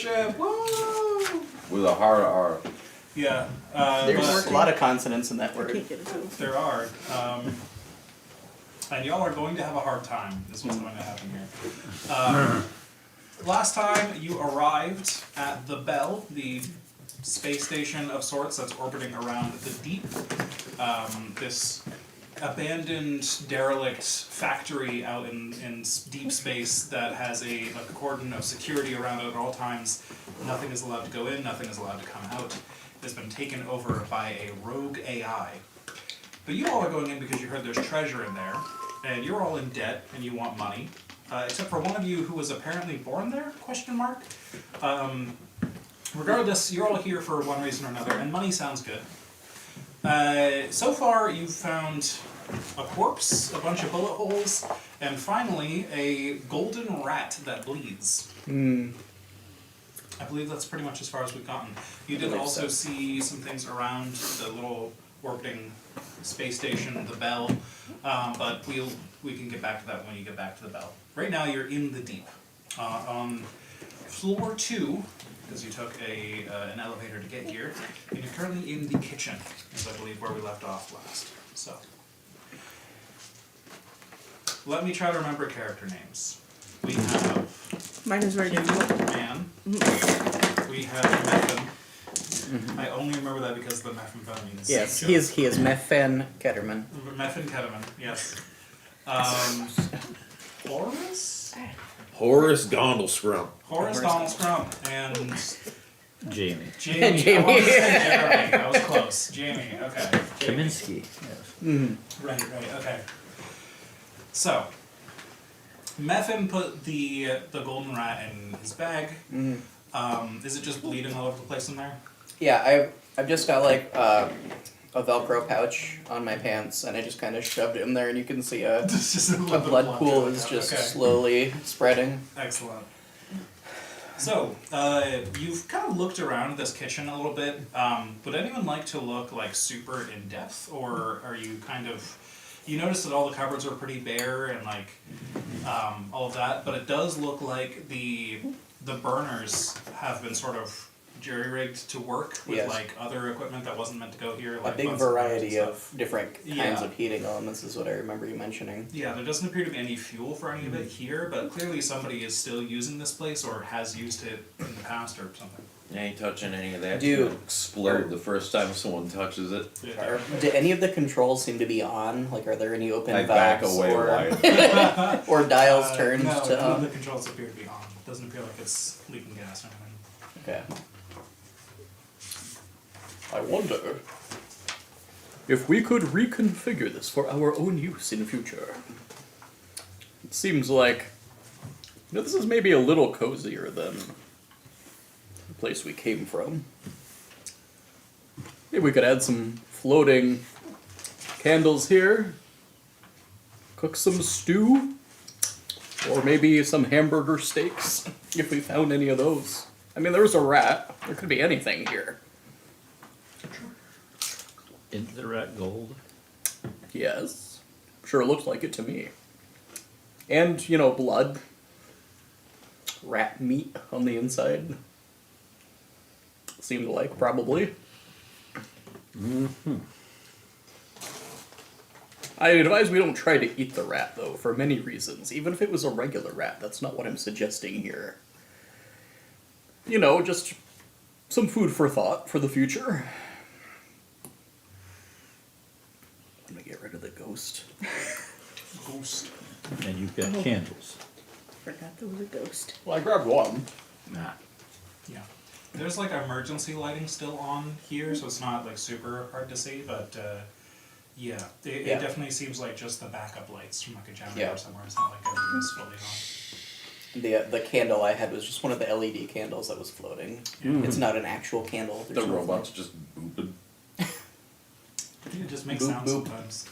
Mothership. Woo! With a hard R. Yeah. There's a lot of consonants in that I word. can't get it to. There are. And y'all are going to have a hard time. This is what's going to happen here. Last time you arrived at the Bell, the space station of sorts that's orbiting around the deep. This abandoned, derelict factory out in deep space that has a cordon of security around it at all times. Nothing is allowed to go in, nothing is allowed to come out. It has been taken over by a rogue AI. But you all are going in because you heard there's treasure in there, and you're all in debt and you want money. Except for one of you who was apparently born there, question mark. Regardless, you're all here for one reason or another, and money sounds good. So far, you've found a corpse, a bunch of bullet holes, and finally, a golden rat that bleeds. I believe that's pretty much as far as we've gotten. You did also see some things around the little orbiting space station, the Bell, but we can get back to that when you get back to the Bell. Right now, you're in the deep. On floor 2, because you took an elevator to get here, and you're currently in the kitchen, is I believe where we left off last. So, let me try to remember character names. We have Mine is right here. Man. We have Methan. I only remember that because of the methamphetamine. Yes, he is Methan Ketterman. Methamphetamine, yes. Horace? Horace Gondelscrum. Horace Donald Scrum and Jamie. Jamie. Jamie. I wanted to say Jeremy. That was close. Jamie, okay. Jamie. Kaminsky. Yes. Right, okay. So, Methan put the golden rat in his bag. Is it just bleeding all over the place in there? Yeah, I've just got like a Velcro pouch on my pants, and I just kind of shoved it in there, and you can see a Just a little bit of blood pool coming is out. just Okay. slowly spreading. Excellent. So, you've kind of looked around this kitchen a little bit. Would anyone like to look like super in depth, or are you kind of? You notice that all the cupboards are pretty bare and like all of that, but it does look like the burners have been sort of jury-rigged to work with Yes. like other equipment that wasn't meant to go here. A Like big bunsen burners and variety stuff. of different kinds Yeah. of heating elements is what I remember you mentioning. Yeah, there doesn't appear to be any fuel for any of it here, but clearly somebody is still using this place or has used it in the past or something. You ain't touching any of that. Dude. It'll explode the first time someone touches it. Do any of the controls seem to be on? Like, are there any open I back valves away or, wide. or dials turned no, to none of on? the controls appear to be on. Doesn't appear like it's leaking gas or anything. Okay. I wonder if we could reconfigure this for our own use in the future. It seems like this is maybe a little cozier than the place we came from. Maybe we could add some floating candles here, cook some stew, or maybe some hamburger steaks, if we found any of those. I mean, there's a rat. There could be anything here. Isn't the rat gold? Yes. Sure looks like it to me. And, blood. Rat meat on the inside. Seemed like, probably. I advise we don't try to eat the rat, though, for many reasons. Even if it was a regular rat, that's not what I'm suggesting here. Just some food for thought for the future. I'm gonna get rid of the ghost. Ghost. And you've got candles. Forgot there was a ghost. Well, I grabbed one. Nah. Yeah. There's like emergency lighting still on here, so it's not like super hard to see, but yeah. It definitely seems like just the backup lights from like a generator somewhere. It's not like everything's fully on. The candle I had was just one of the LED candles that was floating. It's not an actual candle. The There's no robot's just booping. I think it just makes Boop, sounds boop. sometimes.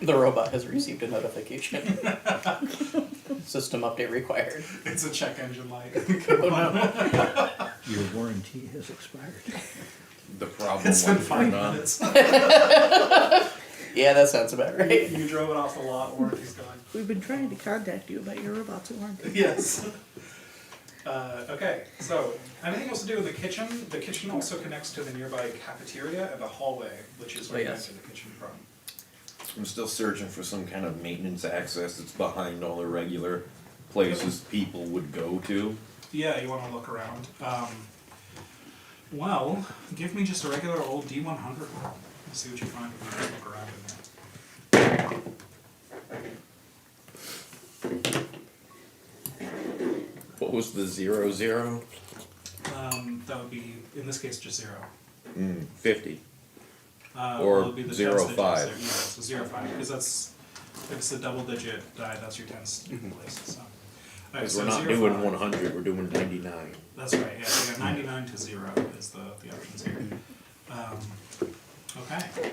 The robot has received a notification. System update required. It's a check engine light. Your warranty has expired. The problem It's been when 5 turned on. minutes. Yeah, that sounds about right. You drove it off the lot, warranty's gone. We've been trying to contact you about your robot's warranty. Yes. Okay, so anything else to do with the kitchen? The kitchen also connects to the nearby cafeteria and the hallway, which is where you yes. enter the kitchen from. I'm still searching for some kind of maintenance access that's behind all the regular places people would go to. Yeah, you want to look around. Well, give me just a regular old D100 roll. Let's see what you find when you look around in there. What was the 0, 0? That would be, in this case, just 0. 50. Well, Or it'd be the 0, tens digits 5. there. Yeah, so 0, 5, because that's, if it's a double digit die, that's your tens place. So. Alright, Because so we're not 0, doing 5. 100, we're doing 99. That's right, yeah, so you got 99 to 0 is the options here. Okay.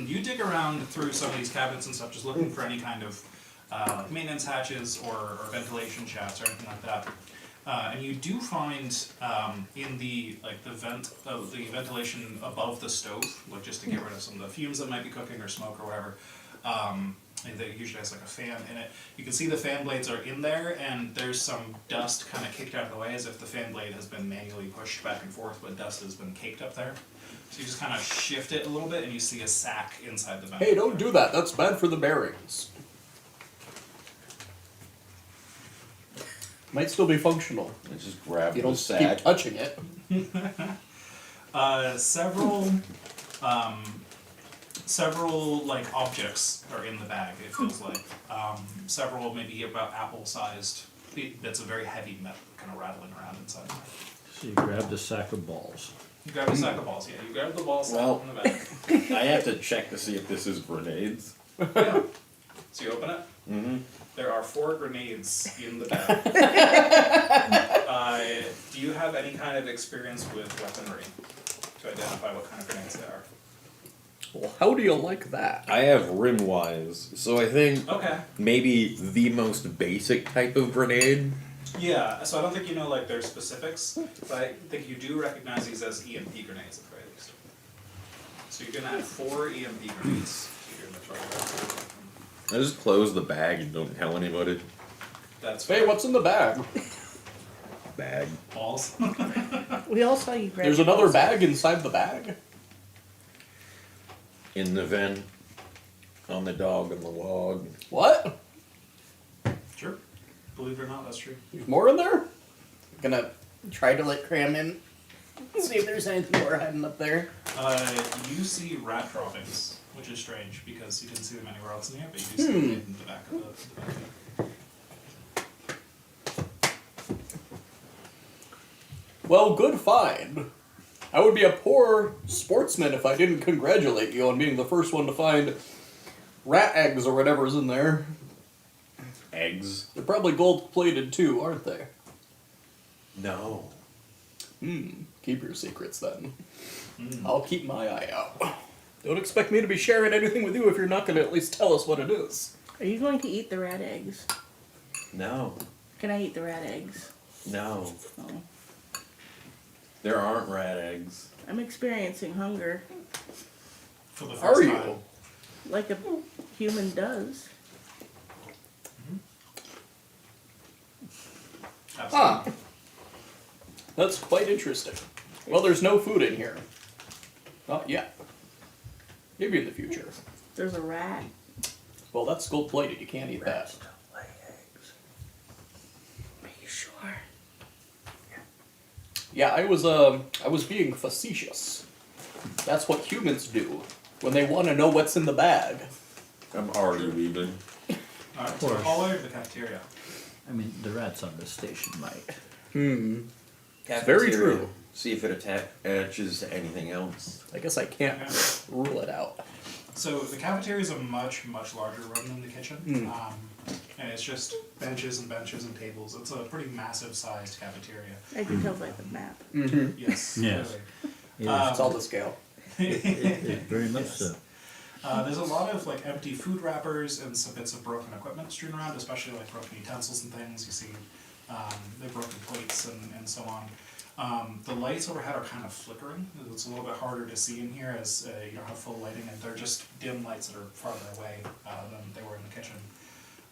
You dig around through some of these cabinets and stuff, just looking for any kind of maintenance hatches or ventilation shafts or anything like that. And you do find in the the ventilation above the stove, like just to get rid of some of the fumes that might be cooking or smoke or whatever. And they usually has like a fan in it. You can see the fan blades are in there, and there's some dust kind of kicked out of the way, as if the fan blade has been manually pushed back and forth, but dust has been caked up there. So you just kind of shift it a little bit, and you see a sack inside the vent. Hey, don't do that. That's bad for the bearings. Might still be functional. I just grab You the don't keep sack. touching it. Several like objects are in the bag. It feels like several maybe about apple-sized bits of very heavy metal kind of rattling around inside. So you grab the sack of balls. You grab a sack of balls. Yeah, you grab the balls Well- in the bag. I have to check to see if this is grenades. Yeah. So you open it. Mm-hmm. There are 4 grenades in the bag. Do you have any kind of experience with weaponry to identify what kind of grenades they are? Well, how do you like that? I have rim-wise, so I think Okay. maybe the most basic type of grenade. Yeah, so I don't think you know like their specifics, but I think you do recognize these as EMP grenades at the very least. So you're gonna add 4 EMP grenades to your inventory. I just close the bag and don't tell anybody. That's Hey, what's in the bag? Bag. balls? We all saw you grab There's the another balls. bag inside the bag. In the vent. On the dog and the log. What? Sure. Believe it or not, that's true. There's more in there? Gonna try to like cram in. See if there's anything more hiding up there. You see rat droppings, which is strange because you didn't see them anywhere else in here, but you do see them in the back of the bag. Well, good find. I would be a poor sportsman if I didn't congratulate you on being the first one to find rat eggs or whatever's in there. Eggs. They're probably gold-plated too, aren't they? No. Keep your secrets then. I'll keep my eye out. Don't expect me to be sharing anything with you if you're not going to at least tell us what it is. Are you going to eat the rat eggs? No. Can I eat the rat eggs? No. Oh. There aren't rat eggs. I'm experiencing hunger, For the Are first you? time. like a human does. Huh. That's quite interesting. Well, there's no food in here. Not yet. Maybe in the future. There's a rat. Well, that's gold-plated. You can't eat that. Rats don't lay eggs. Are you sure? Yeah, I was being facetious. That's what humans do when they want to know what's in the bag. I'm already leaving. Alright, Of so the course. hallway or the cafeteria? I mean, the rats on this station might. It's very true. See if it attaches to anything else. I guess I can't Okay. rule it out. So the cafeteria is a much, much larger room than the kitchen. And it's just benches and benches and tables. It's a pretty massive sized cafeteria. I can tell by the map. Yes. Yes. Clearly. Yeah, It's all the scale. it very much so. There's a lot of like empty food wrappers and some bits of broken equipment strewn around, especially like broken utensils and things. You see the broken plates and so on. The lights overhead are kind of flickering. It's a little bit harder to see in here as you don't have full lighting, and they're just dim lights that are farther away than they were in the kitchen.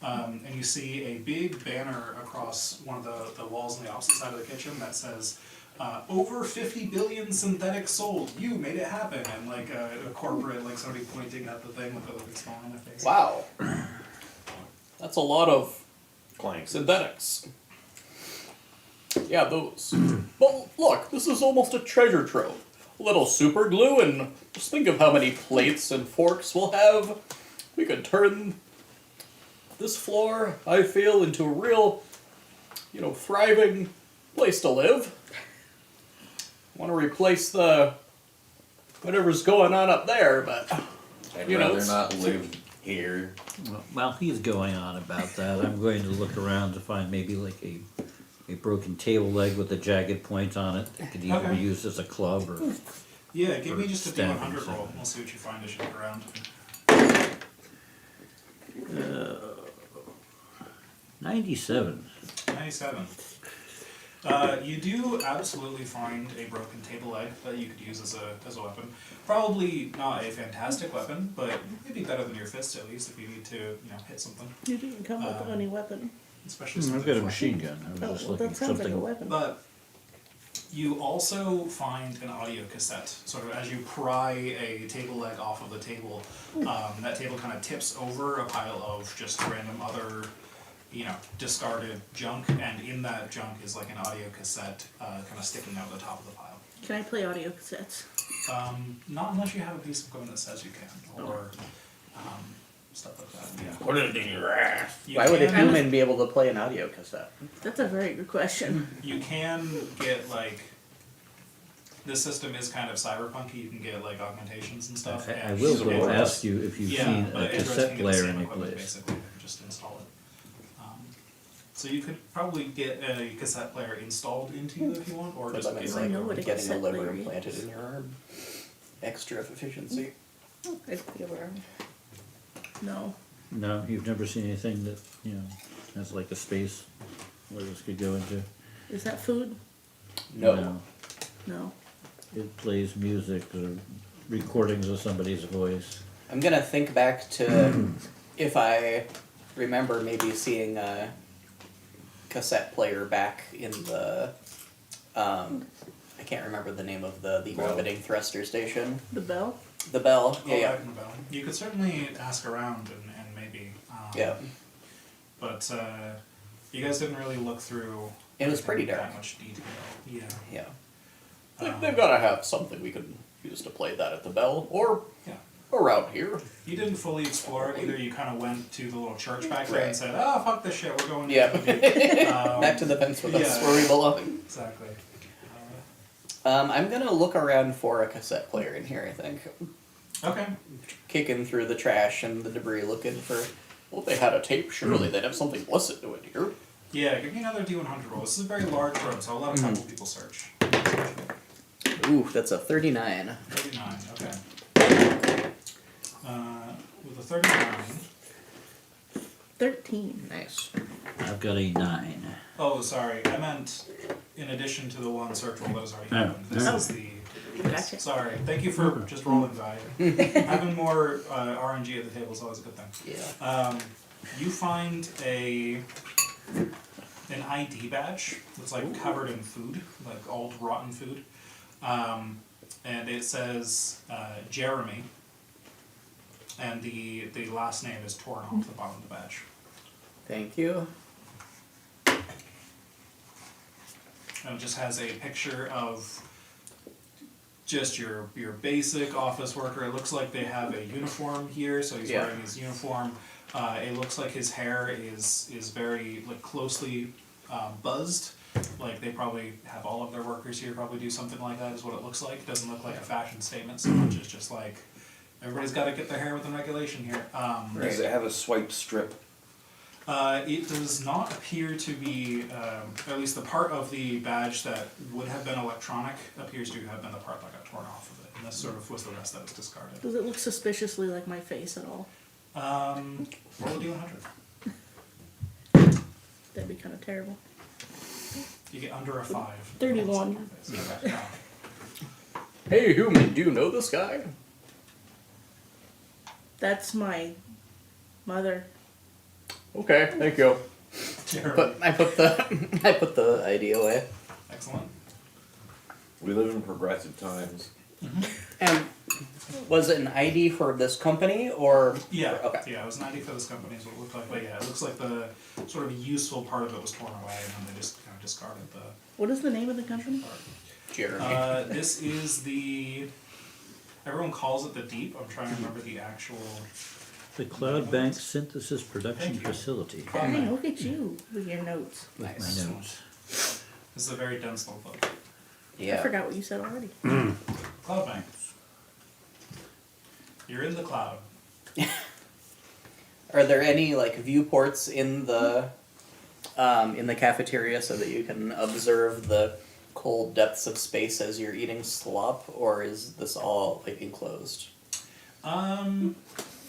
and you see a big banner across one of the walls on the opposite side of the kitchen that says, over 50 billion synthetics sold. You made it happen. And like a corporate, like somebody pointing at the thing with a big smile on their face. Wow. That's a lot of Clank. synthetics. Yeah, those. But look, this is almost a treasure trove. A little super glue, and just think of how many plates and forks we'll have. We could turn this floor, I feel, into a real, thriving place to live. Want to replace the whatever's going on up there, but I'd You know, rather it's- not live here. Well, while he's going on about that, I'm going to look around to find maybe like a broken table leg with a jagged point on it that could either Okay. be used as a club or. Yeah, give me just a Standing D100 roll. something. We'll see what you find as you look around. 97. 97. You do absolutely find a broken table leg that you could use as a weapon. Probably not a fantastic weapon, but maybe better than your fist at least if you need to, hit something. You didn't come up with any weapon. Especially I've something got a flashy. machine gun. I was Oh, just well, looking that for sounds like a something. weapon. But you also find an audio cassette. Sort of as you pry a table leg off of the table, that table kind of tips over a pile of just random other, discarded junk, and in that junk is like an audio cassette kind of sticking out the top of the pile. Can I play audio cassettes? Not unless you have a piece of equipment that says you can, or stuff like that. Yeah. Put it in your ass. You Why would a can- human be able to play an audio cassette? That's a very good question. You can get like. This system is kind of cyberpunky. You can get like augmentations and stuff. I and will so though it ask does- you if you've yeah, seen but a Androids cassette can get the player same any equipment, place. Basically, you can just install it. So you could probably get a cassette player installed into you if you want, or But just that means pay I like know what a getting a cassette liver player implanted is. in your arm. Extra efficiency. I'd feel around. No. No, you've never seen anything that, has like a space where this could go into? Is that food? No. No. It plays music or recordings of somebody's voice. I'm gonna think back to if I remember maybe seeing a cassette player back in the I can't remember the name of the orbiting thruster station. The bell? The bell. Oh, Yeah, back in the bell. You could certainly ask around and maybe. yeah. But you guys didn't really look through. It was pretty everything in dark. That much detail. Yeah. Yeah. they've got to have something we can use to play that at the bell, or Yeah. around here. You didn't fully explore it either. You kind of went to the little church back there Right. and said, "Oh, fuck this shit. We're going." Yeah. Back to Um, the fence with us yeah. where we belong. Exactly. I'm gonna look around for a cassette player in here, I think. Okay. Kicking through the trash and the debris looking for. Well, if they had a tape, surely they'd have something to listen to it here. Yeah, give me another D100 roll. This is a very large room, so I'll let a couple people search. Ooh, that's a 39. 39, okay. With a 39. 13. Nice. I've got a 9. Oh, sorry. I meant in addition to the one search roll that was already Oh, happened. This oh. is the. Gotcha. Sorry. Thank you for just rolling by. Having more RNG at the table is always a good thing. Yeah. You find an ID badge that's like covered in food, like old rotten food, and it says Jeremy, and the last name is torn off the bottom of the badge. Thank you. And it just has a picture of just your basic office worker. It looks like they have a uniform here, so he's Yeah. wearing his uniform. It looks like his hair is very like closely buzzed. Like they probably have all of their workers here probably do something like that is what it looks like. It doesn't look like a fashion statement so much as just like everybody's got to get their hair within regulation here. Does it have a swipe strip? It does not appear to be, at least the part of the badge that would have been electronic appears to have been the part that got torn off of it. And this sort of was the rest that was discarded. Does it look suspiciously like my face at all? Roll a D100. That'd be kind of terrible. You get under a 5. 31. Okay. Hey, human, do you know this guy? That's my mother. Okay, thank you. Terrible. I put the ID away. Excellent. We live in progressive times. And was it an ID for this company or? Yeah. Okay. Yeah, it was 90 for this company is what it looked like. But yeah, it looks like the sort of useful part of it was torn away, and then they just kind of discarded the What is the name of the company? part. Jeremy. This is the. Everyone calls it the Deep. I'm trying to remember the actual. The Cloud Bank Synthesis Production Thank you. Facility. Dang, look at you with your notes. Nice. My notes. This is a very dense little book. I Yeah. forgot what you said already. Cloud Bank. You're in the cloud. Are there any like viewports in the cafeteria so that you can observe the cold depths of space as you're eating slop, or is this all like enclosed?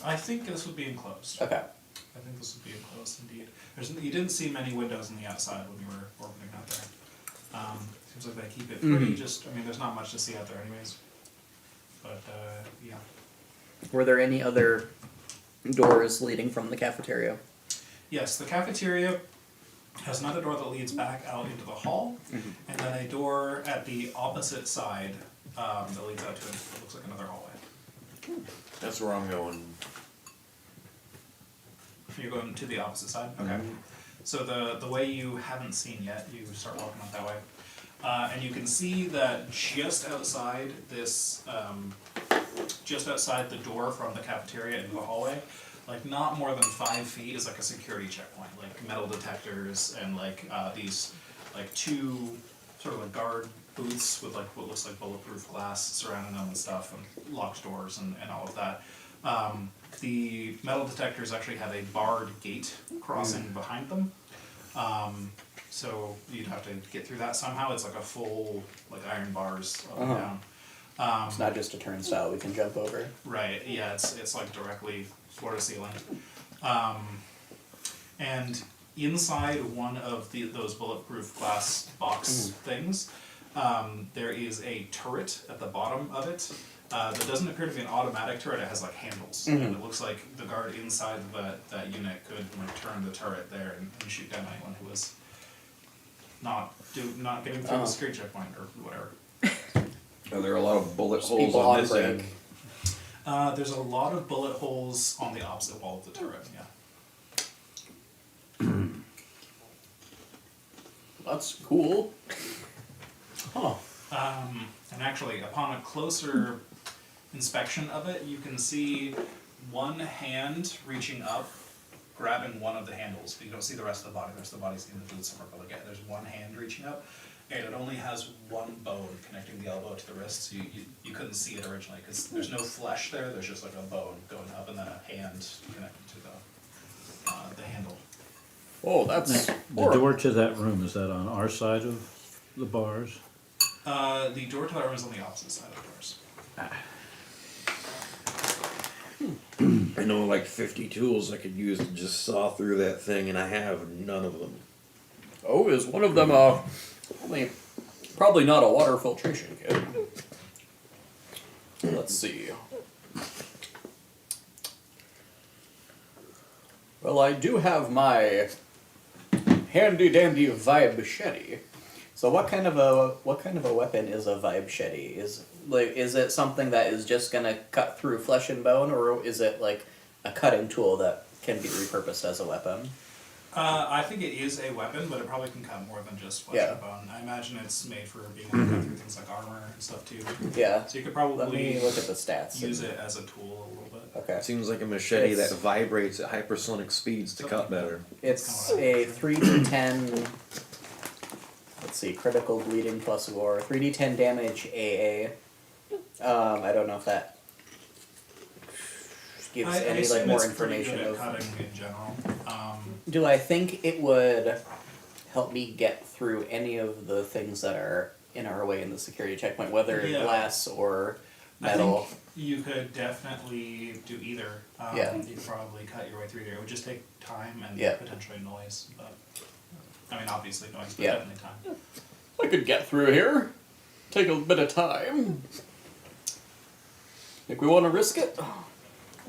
I think this would be enclosed. Okay. I think this would be enclosed indeed. You didn't see many windows on the outside when you were orbiting out there. Seems like they keep it pretty there's not much to see out there anyways. But, yeah. Were there any other doors leading from the cafeteria? Yes, the cafeteria has another door that leads back out into the hall, and then a door at the opposite side that leads out to what looks like another hallway. That's where I'm going. You're going to the opposite side? Okay. So the way you haven't seen yet, you start walking up that way. And you can see that just outside this, just outside the door from the cafeteria into the hallway, like not more than 5 feet is like a security checkpoint, like metal detectors and like these like two sort of like guard booths with like what looks like bulletproof glass surrounding them and stuff, and locked doors and all of that. The metal detectors actually have a barred gate crossing behind them. So you'd have to get through that somehow. It's like a full, like iron bars up and down. It's not just a turnstile we can jump over. Right, yeah, it's like directly floor to ceiling. And inside one of those bulletproof glass box things, there is a turret at the bottom of it. That doesn't appear to be an automatic turret, it has like handles. And it looks like the guard inside that unit could like turn the turret there and shoot down anyone who was not getting through the security checkpoint or whatever. Are there a lot of bullet holes People on on this break. end? There's a lot of bullet holes on the opposite wall of the turret, yeah. That's cool. Huh. And actually, upon a closer inspection of it, you can see one hand reaching up, grabbing one of the handles. But you don't see the rest of the body. The rest of the body's in the boot somewhere. But again, there's one hand reaching up, and it only has one bone connecting the elbow to the wrist. So you couldn't see it originally because there's no flesh there. There's just like a bone going up and then a hand connected to the handle. Oh, that's The horrible. door to that room, is that on our side of the bars? The door to that room is on the opposite side of the doors. I know like 50 tools I could use to just saw through that thing, and I have none of them. Oh, is one of them probably not a water filtration kit. Let's see. Well, I do have my handy dandy vibe machete. So what kind of a weapon is a vibe machete? Is it something that is just gonna cut through flesh and bone, or is it like a cutting tool that can be repurposed as a weapon? I think it is a weapon, but it probably can cut more than just flesh Yeah. and bone. I imagine it's made for being able to cut through things like armor and stuff too. Yeah. So you could Let me probably look at the stats. use it as a tool a little bit. Okay. It seems like a machete It's- that vibrates at hypersonic speeds to cut better. It's a 3d10. Let's see, critical bleeding plus gore. 3d10 damage AA. I don't know if that gives I any assume more it's pretty information good at of. cutting in general. Do I think it would help me get through any of the things that are in our way in the security checkpoint, whether Yeah. glass or I metal? think you could definitely do either. Yeah. You could probably cut your way through there. It would just take time and Yeah. potentially noise. But I mean, obviously noise, but Yeah. definitely time. I could get through here. Take a bit of time. Think we want to risk it?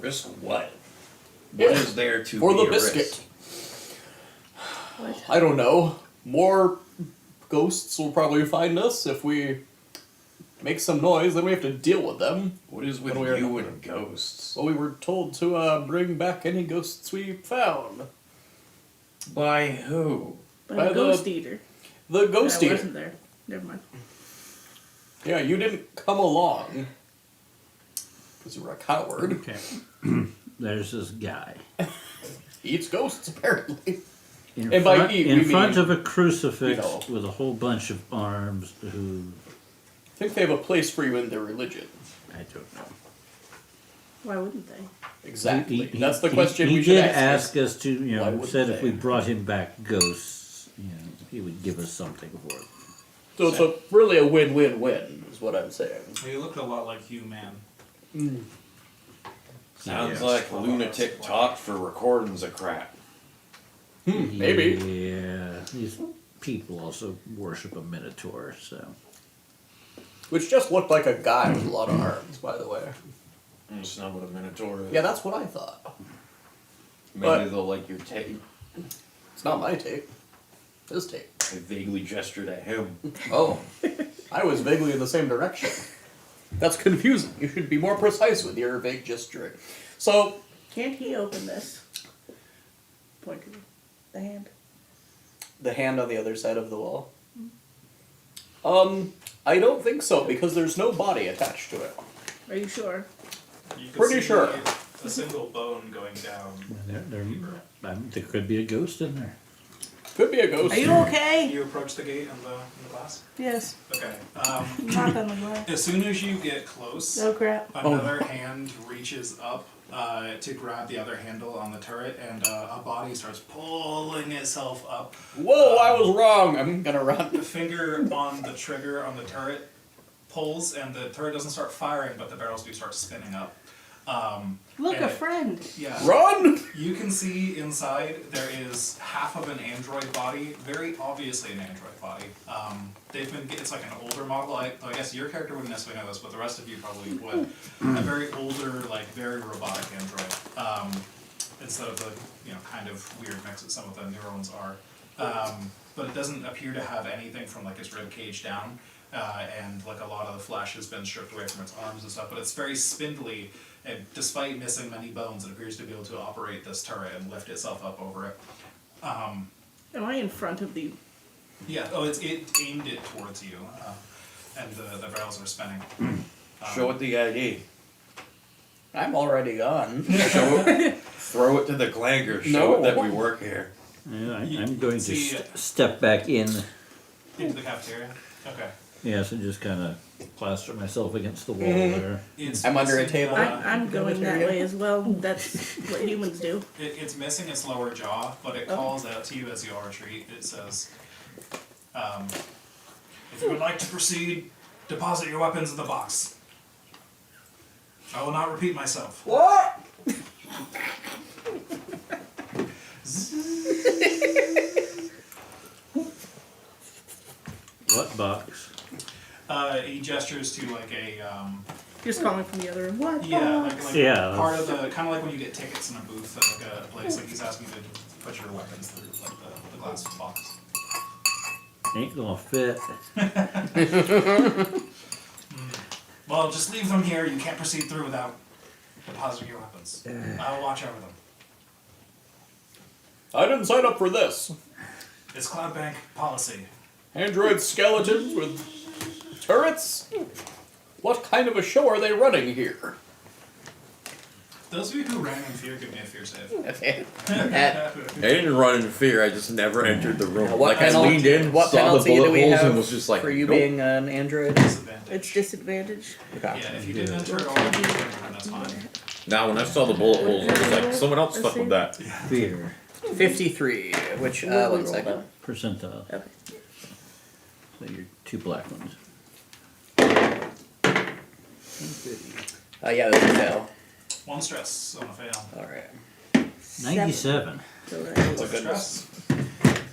Risk what? Yeah. What is there to For be the a biscuit. risk? What? I don't know. More ghosts will probably find us if we make some noise, then we have to deal with them. What is with What do we you remember? and ghosts? Well, we were told to bring back any ghosts we found. By who? By By the the- ghost eater. The ghost I eater. wasn't there. Never mind. Yeah, you didn't come along. Because you were a coward. Okay. There's this guy. He eats ghosts, apparently. In And by front, eat, in we front mean, of a crucifix you know. with a whole bunch of arms who I think they have a place for you in their religion. I don't know. Why wouldn't they? Exactly. He- That's the he- question he we should did ask. ask us to, you Why know, wouldn't said if we they? brought him back ghosts, you know, he would give us something for it. So it's really a win-win-win, is what I'm saying. You looked a lot like you, man. Sounds Yes. like lunatic talk for recordings of crap. Maybe. Yeah, these people also worship a minotaur, so. Which just looked like a guy with a lot of arms, by the way. It's not what a minotaur is. Yeah, that's what I thought. Maybe but- they'll like your tape. It's not my tape. His tape. I vaguely gestured at him. Oh. I was vaguely in the same direction. That's confusing. You should be more precise with your vague gesturing. So, Can't he open this? Point to the hand. the hand on the other side of the wall. I don't think so, because there's no body attached to it. Are you sure? You can Pretty see sure. a single bone going down. There could be a ghost in there. Could be a ghost. Are you okay? You approach the gate in the glass. Yes. Okay. Knock on the glass. As soon as you get close, Oh crap. another hand reaches up to grab the other handle on the turret, and a body starts pulling itself up. Whoa, I was wrong. I'm gonna run. The finger on the trigger on the turret pulls, and the turret doesn't start firing, but the barrels do start spinning up. Look, and a friend. Yeah. Run! You can see inside there is half of an android body, very obviously an android body. It's like an older model. I guess your character wouldn't necessarily know this, but the rest of you probably would. A very older, like very robotic android. Instead of the kind of weird mix that some of the newer ones are. But it doesn't appear to have anything from like its rib cage down. And like a lot of the flesh has been stripped away from its arms and stuff, but it's very spindly, and despite missing many bones, it appears to be able to operate this turret and lift itself up over it. Am I in front of the... Yeah, it aimed it towards you, and the barrels are spinning. Show it the ID. I'm already gone. Show it. Throw it to the clangers. Show it that we work here. Yeah, You I'm going to see, step back in, Into the cafeteria? Okay. yes, and just kind of plaster myself against the wall Mhm. there. It's I'm under a missing, table. I'm going that way as well. That's what humans do. It's missing its lower jaw, but it calls out to you as you all retreat. It says, if you would like to proceed, deposit your weapons in the box. I will not repeat myself. What? What box? He gestures to like a, Just calling from the other room. What? yeah, like Yeah. part of the, kind of like when you get tickets in a booth at like a place, like he's asking you to put your weapons through like the glass box. Ain't gonna fit. Well, just leave them here. You can't proceed through without depositing your weapons. I will watch over them. I didn't sign up for this. It's Cloud Bank policy. Android skeletons with turrets? What kind of a show are they running here? Those of you who ran in fear, give me a fear save. At I didn't run in fear. I just never entered the room. what Like I leaned in, what saw the penalty bullet do we holes, have and was just like, for you nope. being an android? Disadvantage. It's disadvantage. Okay. Yeah, if you didn't enter at all, you didn't enter, that's fine. Now, when I saw the bullet holes, I was like, someone else fuck with that. Fear. 53, which, What we one rolled second. up. Percentile. Okay. So you're two black ones. Yeah, that's a fail. One stress on a fail. Alright. 97. So One that- stress.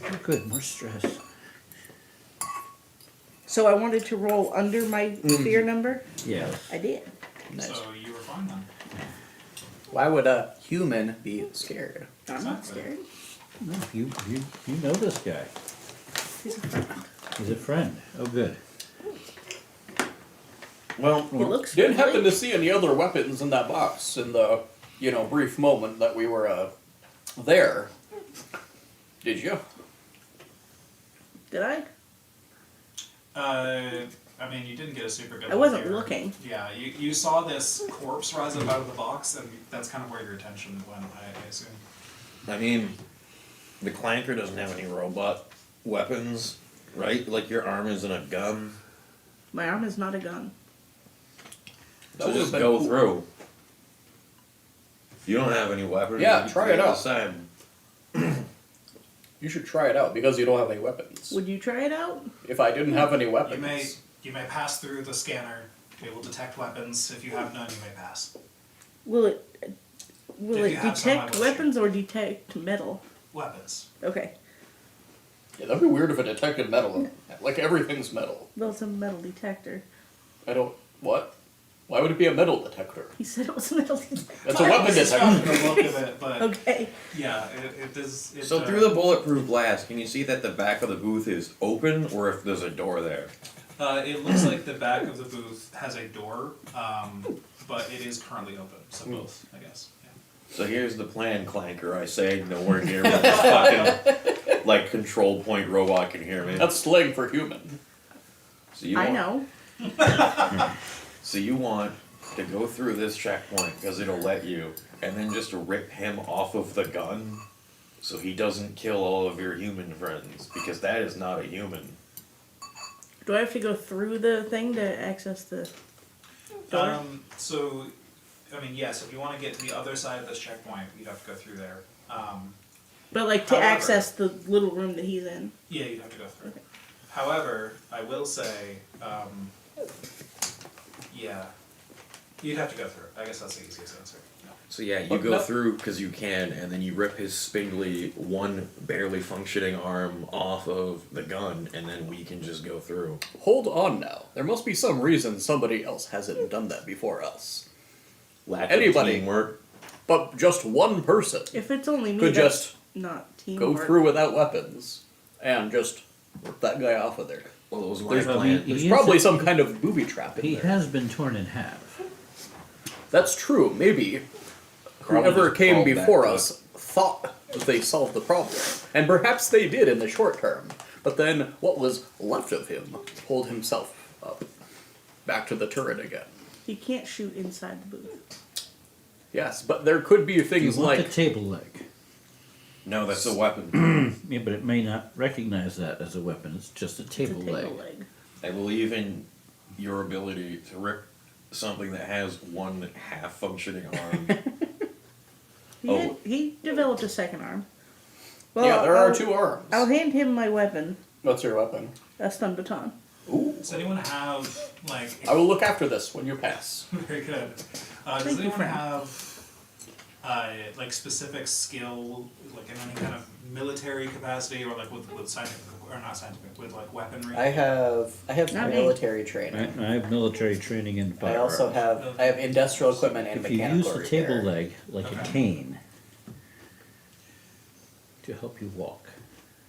Oh, good, more stress. So I wanted to roll under my fear number. Yeah. I did. Nice. So you were fine then. Why would a human be scared? I'm not Exactly. scared. No, you know this guy. He's a friend. He's a friend. Oh, good. Well, He looks Didn't friendly. happen to see any other weapons in that box in the, brief moment that we were, there. Did you? Did I? I mean, you didn't get a super good I look wasn't here. looking. Yeah, you saw this corpse rise up out of the box, and that's kind of where your attention went, I assume. I mean, the clanker doesn't have any robot weapons, right? Like your arm isn't a gun. My arm is not a gun. So would've just been go cool. through. If you don't have any weapons, Yeah, you try can it out. decide. You should try it out because you don't have any weapons. Would you try it out? If I didn't have any weapons. You may pass through the scanner. It will detect weapons. If you have none, you may pass. Will it If you have some, I detect will weapons or detect metal? Weapons. Okay. Yeah, that'd be weird if it detected metal. Like everything's metal. Well, it's a metal detector. I don't. What? Why would it be a metal detector? He said it was a metal detector. That's a weapon It's found detector. the look of it, but Okay. yeah, it is. It, So through the bulletproof glass, can you see that the back of the booth is open, or if there's a door there? it looks like the back of the booth has a door, but it is currently open. So both, I guess. Yeah. So here's the plan, Clanker. I say nowhere near where this fucking like control point robot can hear me. That's slang for human. So you I want, know. So you want to go through this checkpoint because it'll let you, and then just rip him off of the gun, so he doesn't kill all of your human friends because that is not a human. Do I have to go through the thing to access the door? So, I mean, yes. If you want to get to the other side of this checkpoint, you'd have to go through there. But like to however- access the little room that he's in. Yeah, you'd have to go through. Okay. However, I will say, yeah, you'd have to go through. I guess that's the easiest answer. No. So yeah, you But go no- through because you can, and then you rip his spindly, one barely functioning arm off of the gun, and then we can just go through. Hold on now. There must be some reason somebody else hasn't done that before us. Lack Anybody. of teamwork. But just one person If it's only me, could that's just not go teamwork. through without weapons and just rip that guy off of there. Well, it was my There's- plan. He There's is probably a- some kind of booby trap in He there. has been torn in half. That's true. Maybe Probably whoever just came called before back to us thought that they solved the problem. And perhaps they did in the short term. But then what was left of him pulled himself up back to the turret again. He can't shoot inside the booth. Yes, but there could be You things want like a table leg. No, that's a weapon. Yeah, but it may not recognize that as a weapon. It's just a It's table, a table leg. leg. I believe in your ability to rip something that has one half functioning arm. Oh. He developed a second arm. Well, yeah, there are I'll- two arms. I'll hand him my weapon, What's your weapon? a stun baton. Does anyone have like? I will look after this when you pass. Very good. Does Thank you, anyone friend. have like specific skill, like in any kind of military capacity, or like with scientific or not scientific, with like weaponry? I have Not me. military I, training. I have military training in I firearms. also have industrial equipment and If you mechanical use the table repair. leg like a Okay. cane to help you walk.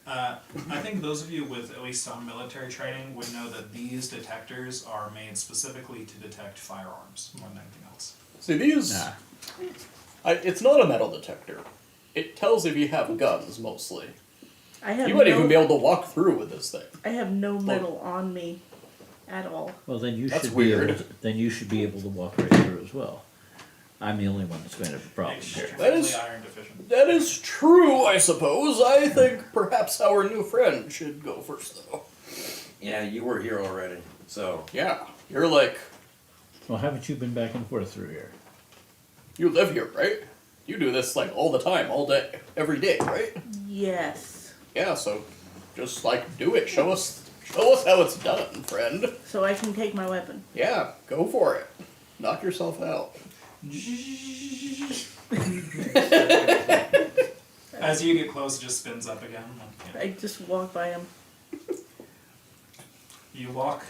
I think those of you with at least some military training would know that these detectors are made specifically to detect firearms more than anything else. See these? Nah. It's not a metal detector. It tells if you have guns mostly. I have You might no, even be able to walk through with this thing. I have no metal on me at all. Well, then you That's should be weird. able to, then you should be able to walk right through as well. I'm the only one that's going to have a problem here. Extremely is- iron deficient. That is true, I suppose. I think perhaps our new friend should go first, though. Yeah, you were here already. So Yeah, you're like, Well, haven't you been back and forth through here? you live here, right? You do this like all the time, all day, every day, right? Yes. Yeah, so just like do it. Show us how it's done, friend. So I can take my weapon. Yeah, go for it. Knock yourself out. As you get close, it just spins up again. Like, yeah. I just walk by him. You walk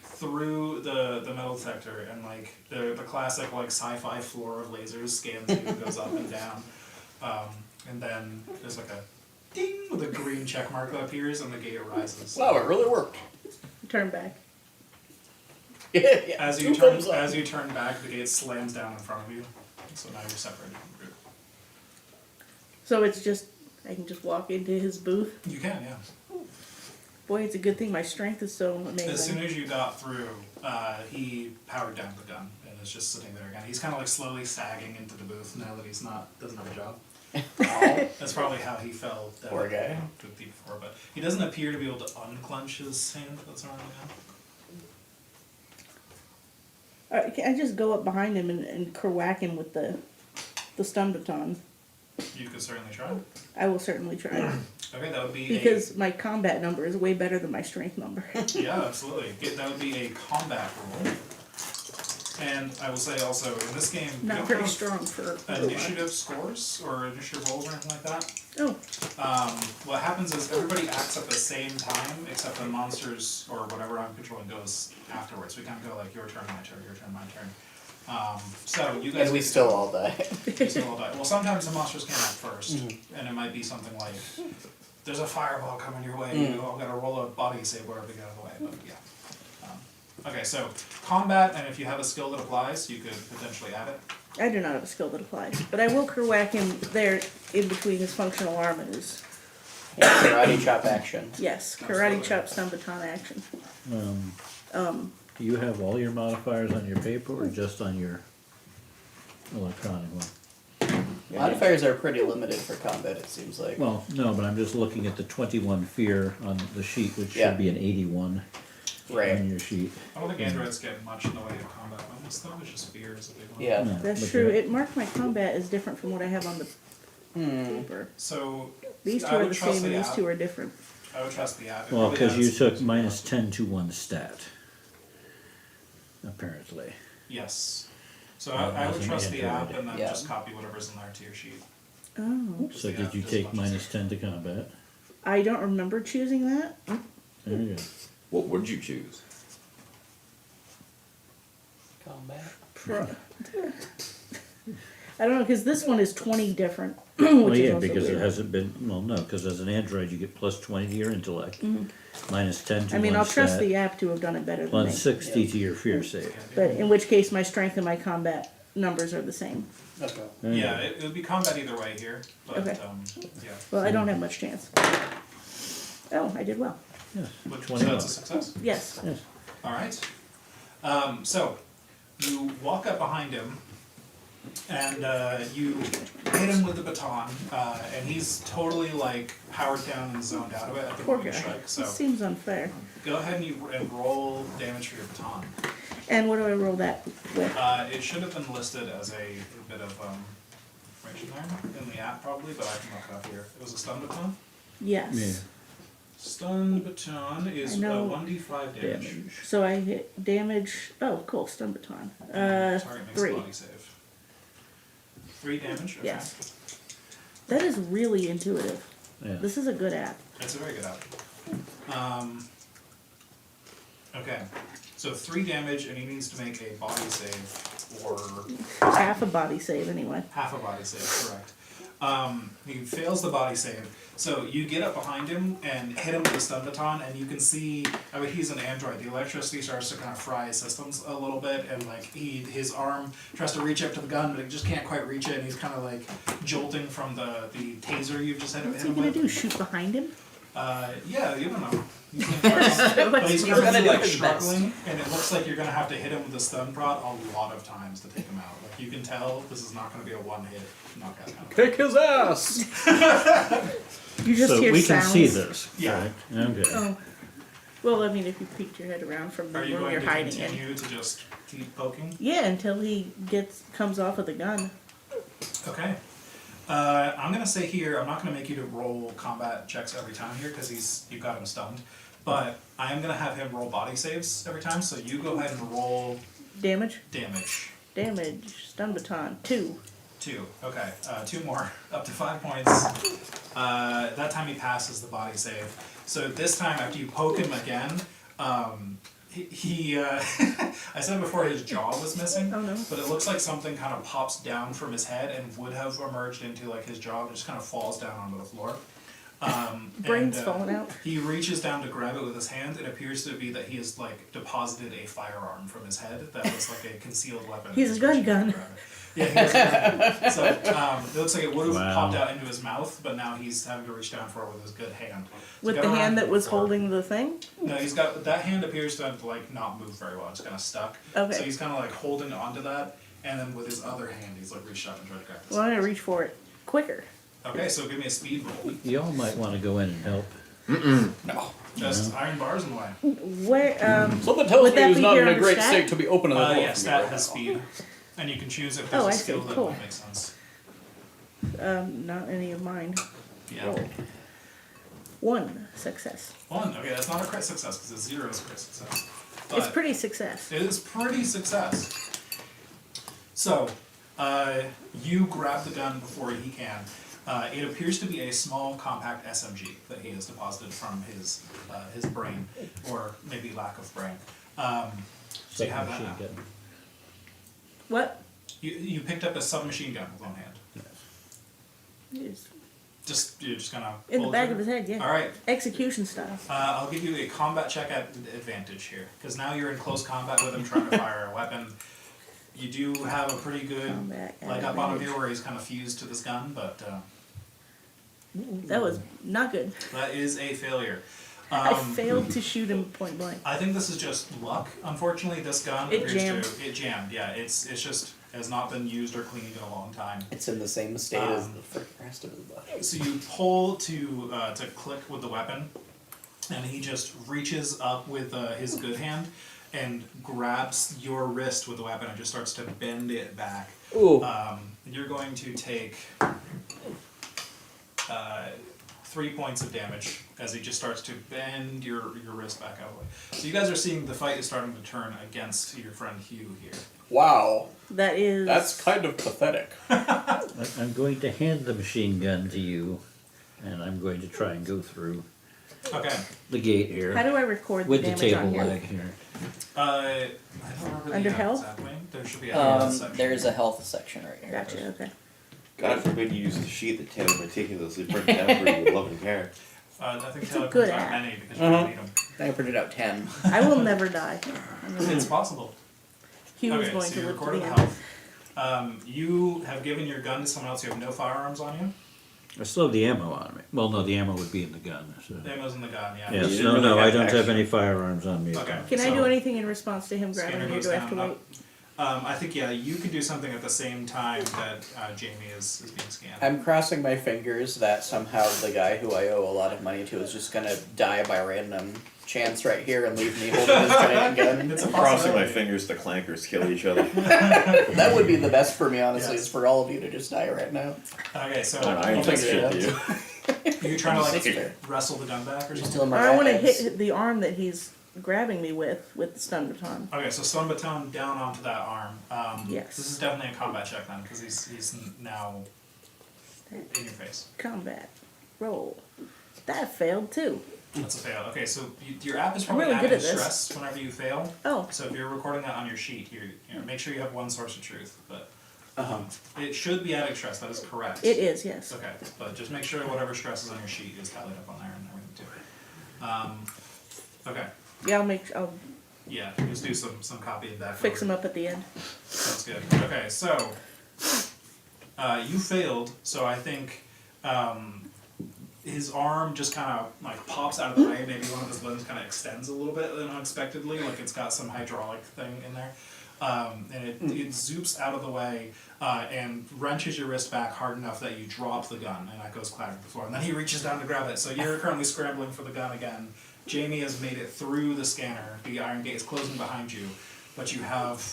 through the metal detector, and like the classic like sci-fi floor of lasers scans you, goes up and down, and then there's like a ding with a green check mark that appears and the gate rises. Wow, it really worked. Turn back. Yeah, yeah. As Two you turn thumbs up. as you turn back, the gate slams down in front of you. So now you're separated from the group. So it's just I can just walk into his booth. You can, yeah. Boy, it's a good thing my strength is so amazing. As soon as you got through, he powered down the gun and is just sitting there again. He's kind of like slowly sagging into the booth now that doesn't have a job. That's probably how he fell down Poor guy. to the deep before, but he doesn't appear to be able to unclench his hand that's around the gun. Can I just go up behind him and whack him with the stun baton? You could certainly try. I will certainly try. Okay, that would be Because my combat number is way better than my strength number. yeah, absolutely. That would be a combat roll. And I will say also, in this game, you Not don't very have strong for initiative scores or initiative rolls or anything like that. Oh, What happens is everybody acts at the same time, except the monsters or whatever I'm controlling goes afterwards. We kind of go like your turn, my turn, your turn, my turn. So you guys. And we still all die. you still all die. Well, sometimes the monsters can act first, and it might be something like, "There's a fireball coming your way. You all got to roll a body save wherever you get out of the way." But yeah. Okay, so combat, and if you have a skill that applies, you could potentially add it. I do not have a skill that applies. But I will whack him there in between his functional arm and his... Yeah, karate chop action. Yes, Absolutely. karate chop stun baton action. Do you have all your modifiers on your paper or just on your electronic one? Modifiers are pretty limited for combat, it seems like. Well, no, but I'm just looking at the 21 fear on the sheet, which Yeah. should be an 81 Right. on your sheet. I don't think androids get much in the way of combat bonus, though. It's just fear is a big one. Yeah. No, That's but true. you're- It marked my combat as different from what I have on the paper. So These two I are would the trust same and the these app. two are different. I would trust the app. It Well, really because you adds- took minus 10 to one stat. Apparently. Yes. So Well, I would as an trust the app android. and then Yeah. just copy whatever's in there to your sheet. Oh. So Yeah, did you just take bunches minus of- 10 to combat? I don't remember choosing that. There you go. What would you choose? Combat. I don't know, because this one is 20 different. Well, which is yeah, also because it weird. hasn't been, well, no, because as an android you get plus 20 to your intellect, minus 10 to I mean, one I'll trust stat, the app to have done it better than plus me. 60 to your fear save. But in which case, my strength and my combat numbers are the same. Okay. There you Yeah, go. it would be combat either way here, but Okay. yeah. Well, I don't have much chance. Oh, I did well. Yes, But, so 21. that's a success. Yes. Yes. All right. So you walk up behind him, and you hit him with the baton, and he's totally like powered down and zoned out of it at the Poor point guy. you strike. So This seems unfair. go ahead and roll damage for your baton. And what do I roll that with? It should have been listed as a bit of information there in the app probably, but I can look it up here. It was a stun baton. Yes. Yeah. Stun baton is I know 1d5 damage. Damage. So I hit damage. Oh, cool. Stun baton. Target makes a 3. body save. 3 damage? Okay. Yes. That is really intuitive. Yeah. This is a good app. It's a very good app. Okay. So 3 damage, and he needs to make a body save, or Half a body save, anyway. half a body save, correct. He fails the body save. So you get up behind him and hit him with the stun baton, and you can see, I mean, he's an android. The electricity starts to kind of fry his systems a little bit, and like his arm tries to reach up to the gun, but he just can't quite reach it, and he's kind of like jolting from the taser you've just hit What's him he gonna with. do? Shoot behind him? Yeah, you don't know. He's gonna but he's He's kind gonna of do like his best. struggling, and it looks like you're gonna have to hit him with the stun prod a lot of times to take him out. Like you can tell, this is not gonna be a one-hit knockout kind of thing. Kick his ass! You just So hear we sounds. can see this. Yeah. Right? Okay. Oh. Well, I mean, if you peeked your head around from the Are you room going you're to hiding in. continue to just keep poking? Yeah, until he comes off of the gun. Okay. I'm gonna say here, I'm not gonna make you to roll combat checks every time here because you've got him stunned. But I am gonna have him roll body saves every time, so you go ahead and roll Damage. damage. Damage. Stun baton. 2. 2. Okay. 2 more. Up to 5 points. That time he passes the body save. So this time after you poke him again, he I said before his jaw was missing, Oh, no. but it looks like something kind of pops down from his head and would have emerged into like his jaw, and just kind of falls down onto the floor. Brains falling out. He reaches down to grab it with his hand. It appears to be that he has like deposited a firearm from his head that was like a concealed weapon. He's a gun gun. Yeah, he has a gun. So it looks like it would have Wow. popped out into his mouth, but now he's having to reach down for it with his good hand. So With go the around hand that was before- holding the thing? No, he's got that hand appears to have like not moved very well. It's kind of stuck. Okay. So he's kind of like holding onto that, and then with his other hand, he's like reached up and tried to grab this. Well, I'm gonna reach for it quicker. Okay, so give me a speed roll. Y'all might want to go in and help. No. Just iron bars in the way. Where, Something tells Would me that he's be not here in a under great stat? state to be opening the door. Yeah, for me stat right has now. speed. And you can choose if there's Oh, a I see, skill that cool. might make sense. not any of mine. Yeah. Roll. 1 success. 1. Okay, that's not a crit success because a 0 is crit success. But It's pretty success. it is pretty success. So, you grab the gun before he can. It appears to be a small, compact SMG that he has deposited from his brain, or maybe lack of brain. So you have that now. Submachine gun. What? You picked up a submachine gun with one hand. It's You're just gonna in the pull back trigger? of his head, yeah. All right. Execution style. I'll give you a combat check at advantage here, because now you're in close combat with him trying to fire a weapon. You do have a pretty good Combat at leg up on him advantage. here where he's kind of fused to this gun, but That was not good. that is a failure. I failed to shoot him point blank. I think this is just luck. Unfortunately, this gun It appears jammed. to it jammed. Yeah, it's just has not been used or cleaned in a long time. It's in the same state as the freaking rest of his body. So you pull to click with the weapon, and he just reaches up with his good hand and grabs your wrist with the weapon and just starts to bend it back. Ooh. You're going to take 3 points of damage as he just starts to bend your wrist back out of the way. So you guys are seeing the fight is starting to turn against your friend Hugh here. Wow. That is. That's kind of pathetic. I'm going to hand the machine gun to you, and I'm going to try and go through Okay. the gate here How do I record the with the damage table on here? leg here. I don't remember the Under health? exactly. There should be a health section. There's a health section right here. Gotcha, okay. God forbid you use the sheet that Taylor meticulously printed out for you with love and care. I think It's a Taylor good puts out app. many because you don't need them. I printed out 10. I will never die. It's possible. Hugh is Okay, going so to you live to recorded the the end. health. You have given your gun to someone else. You have no firearms on you. I still have the ammo on me. Well, no, the ammo would be in the gun. So. The ammo's in the gun, yeah. Yes, didn't no, really no, have I don't have action. any firearms on me. Okay. Can I so, do anything in response to him grabbing Scanner me, or goes do I have to down, wait? I think, yeah, you can do something at the same time that Jamie is being scanned. I'm crossing my fingers that somehow the guy who I owe a lot of money to is just gonna die by random chance right here and leave me holding his giant gun. It's a Crossing my possibility. fingers, the clankers kill each other. That would be the best for me, honestly, Yes. is for all of you to just die right now. Okay, so I ain't I'll doing figure it shit out. to you. you're trying to That's fair. like wrestle the gun back or Just something? tell him Or I want to heads. hit the arm that he's grabbing me with the stun baton. Okay, so stun baton down onto that arm. Yes. This is definitely a combat check then, because he's now in your face. Combat. Roll. That failed too. That's a fail. Okay, so your app is I'm probably really good adding at this. stress whenever you fail. Oh, So if you're recording that on your sheet, make sure you have one source of truth. But Uh-huh. it should be adding stress. That is correct. it is, yes. Okay, but just make sure whatever stress is on your sheet is tallied up on there and everything too. Okay, Yeah, I'll yeah, just do some copying back. fix him up at the end. Sounds good. Okay, so you failed. So I think his arm just kind of like pops out of the way. Maybe one of his limbs kind of extends a little bit unexpectedly, like it's got some hydraulic thing in there. And it zoops out of the way and wrenches your wrist back hard enough that you drop the gun, and that goes clattering to the floor. And then he reaches down to grab it. So you're currently scrambling for the gun again. Jamie has made it through the scanner. The iron gate is closing behind you, but you have,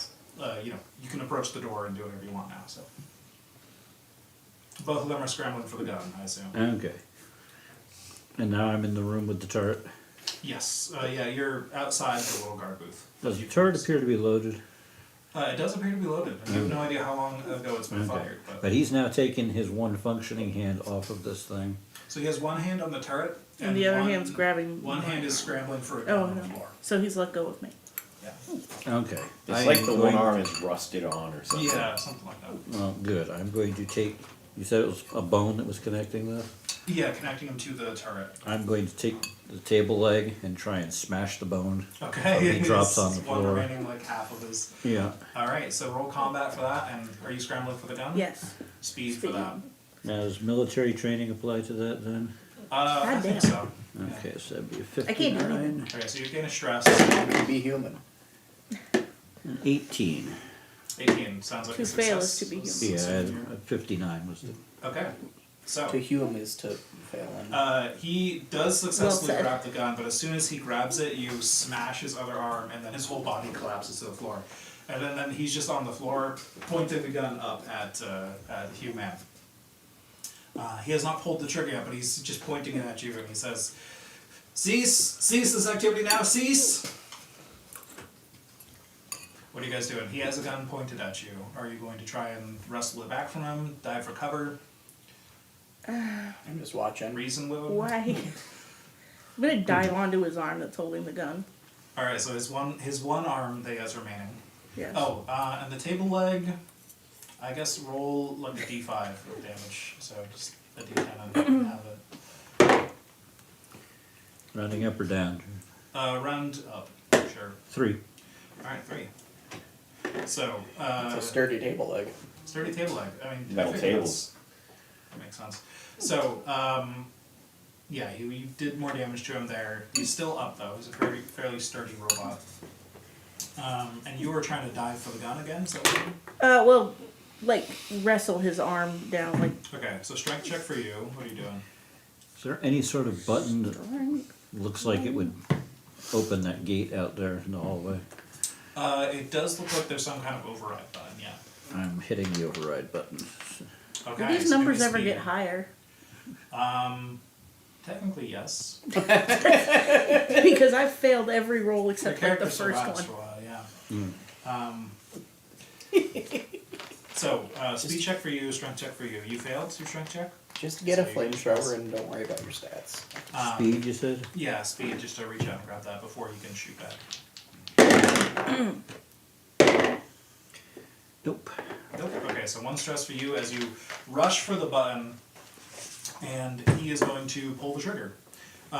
you can approach the door and do whatever you want now. So both of them are scrambling for the gun, I assume. Okay. And now I'm in the room with the turret. Yes. Yeah, you're outside the little guard booth. Does the turret appear to be loaded? It does appear to be loaded. I have no idea how long ago it's been Okay. fired. But he's now taken his one functioning hand off of this thing. So he has one hand on the turret, And the other one- hand's grabbing. One hand is scrambling for a Oh, gun on the no. floor. So he's let go of me. Yeah. Okay. It's I like am the one going- arm is rusted on or something. Yeah, something like that. Well, good. I'm going to take. You said it was a bone that was connecting this? Yeah, connecting him to the turret. I'm going to take the table leg and try and smash the bone. Okay. So he drops on the One floor. remaining like half of his. Yeah. All right, so roll combat for that, and are you scrambling for the gun? Yes. Speed for Speed. that. Now, does military training apply to that then? I think damn. so. Yeah. Okay, so that'd be a I can't do 59. Okay, so you gain a stress. To be human. And 18. 18 sounds like To a fail success. is to be human. So- Yeah, so I had, you're- 59 was the. Okay, so To hume is to fail. he does successfully Well said. grab the gun, but as soon as he grabs it, you smash his other arm, and then his whole body collapses to the floor. And then he's just on the floor, pointing the gun up at Hugh Man. He has not pulled the trigger yet, but he's just pointing it at you, and he says, "Cease this activity now, cease!" What are you guys doing? He has a gun pointed at you. Are you going to try and wrestle it back from him, dive for cover, I'm just watching. reason with him? Why? I'm gonna dive onto his arm that's holding the gun. All right, so his one arm that he has remaining. Yes. Oh, and the table leg, I guess roll like a d5 of damage. So just a d10 and have it. Rounding up or down? Round up, sure. 3. All right, 3. So, It's a sturdy table leg. sturdy table leg. I mean, Metal I figure tables. that makes sense. So, yeah, you did more damage to him there. He's still up though. He's a fairly sturdy robot. And you were trying to dive for the gun again, so. Well, like wrestle his arm down, like. Okay, so strength check for you. What are you doing? Is there any sort of button that looks like it would open that gate out there in the hallway? It does look like there's some kind of override button, yeah. I'm hitting the override button. Okay. Do these so numbers give me ever speed. get higher? Technically, yes. Because I've failed every roll Your except like the character first survives one. for a while, yeah. So, speed check for you, strength check for you. You failed your strength check? Just get a So you can flamethrower and don't worry about your stats. Speed, you said? Yeah, speed, just to reach out and grab that before you can shoot back. Nope. Nope. Okay, so one stress for you as you rush for the button, and he is going to pull the trigger.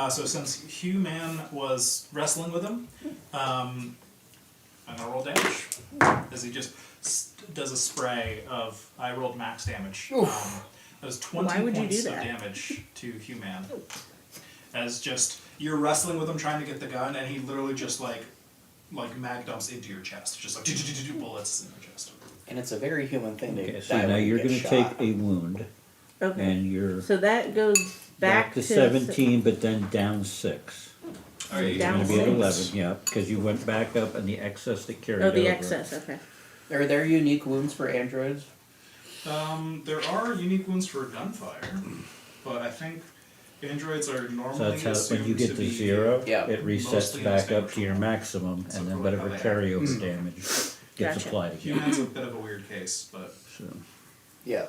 So since Hugh Man was wrestling with him, I'm gonna roll damage as he just does a spray of. I rolled max damage. That was 20 Why would you points do of that? damage to Hugh Man. As just you're wrestling with him trying to get the gun, and he literally just like mag dumps into your chest, just like bullets in your chest. And it's a very human thing to Okay, die so when now you you're get going to shot. take a wound, Okay. and you're So that goes back to 17, but then down 6. All right, You're Down going to be at 6. 11, yeah, because you went back up and the excess that carried Oh, the over. excess. Okay. Are there unique wounds for androids? There are unique wounds for gunfire, but I think androids are normally So that's how, when assumed you get to to be 0, Yeah. it resets mostly back up to your indistinguishable. maximum, So and then probably whatever how they are. carryover damage gets Gotcha. applied again. Human's a bit of a weird case, but So, Yeah.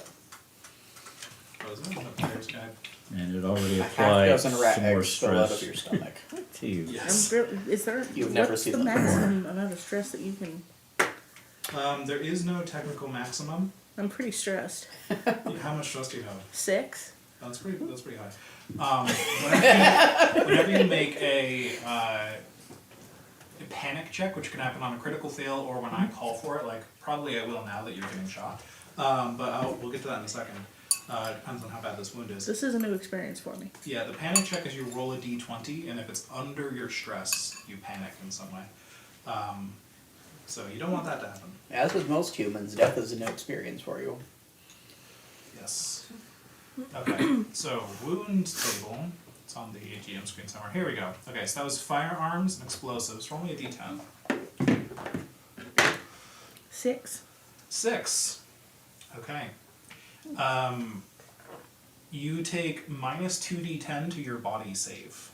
what is it? The player's guide. and it already A half applied dozen rat some more eggs spill out stress of your stomach. to you. Yes. Is there? You've never what's seen the them before. maximum amount of stress that you can? There is no technical maximum. I'm pretty stressed. How much stress do you have? 6. That's pretty high. Whenever you make a panic check, which can happen on a critical fail or when I call for it, like probably I will now that you're getting shot. But we'll get to that in a second. It depends on how bad this wound is. This is a new experience for me. Yeah, the panic check is you roll a d20, and if it's under your stress, you panic in some way. So you don't want that to happen. As with most humans, death is a new experience for you. Yes. Okay, so wound table. It's on the GM screen somewhere. Here we go. Okay, so that was firearms and explosives. Roll me a d10. 6. 6. Okay. You take minus 2d10 to your body save.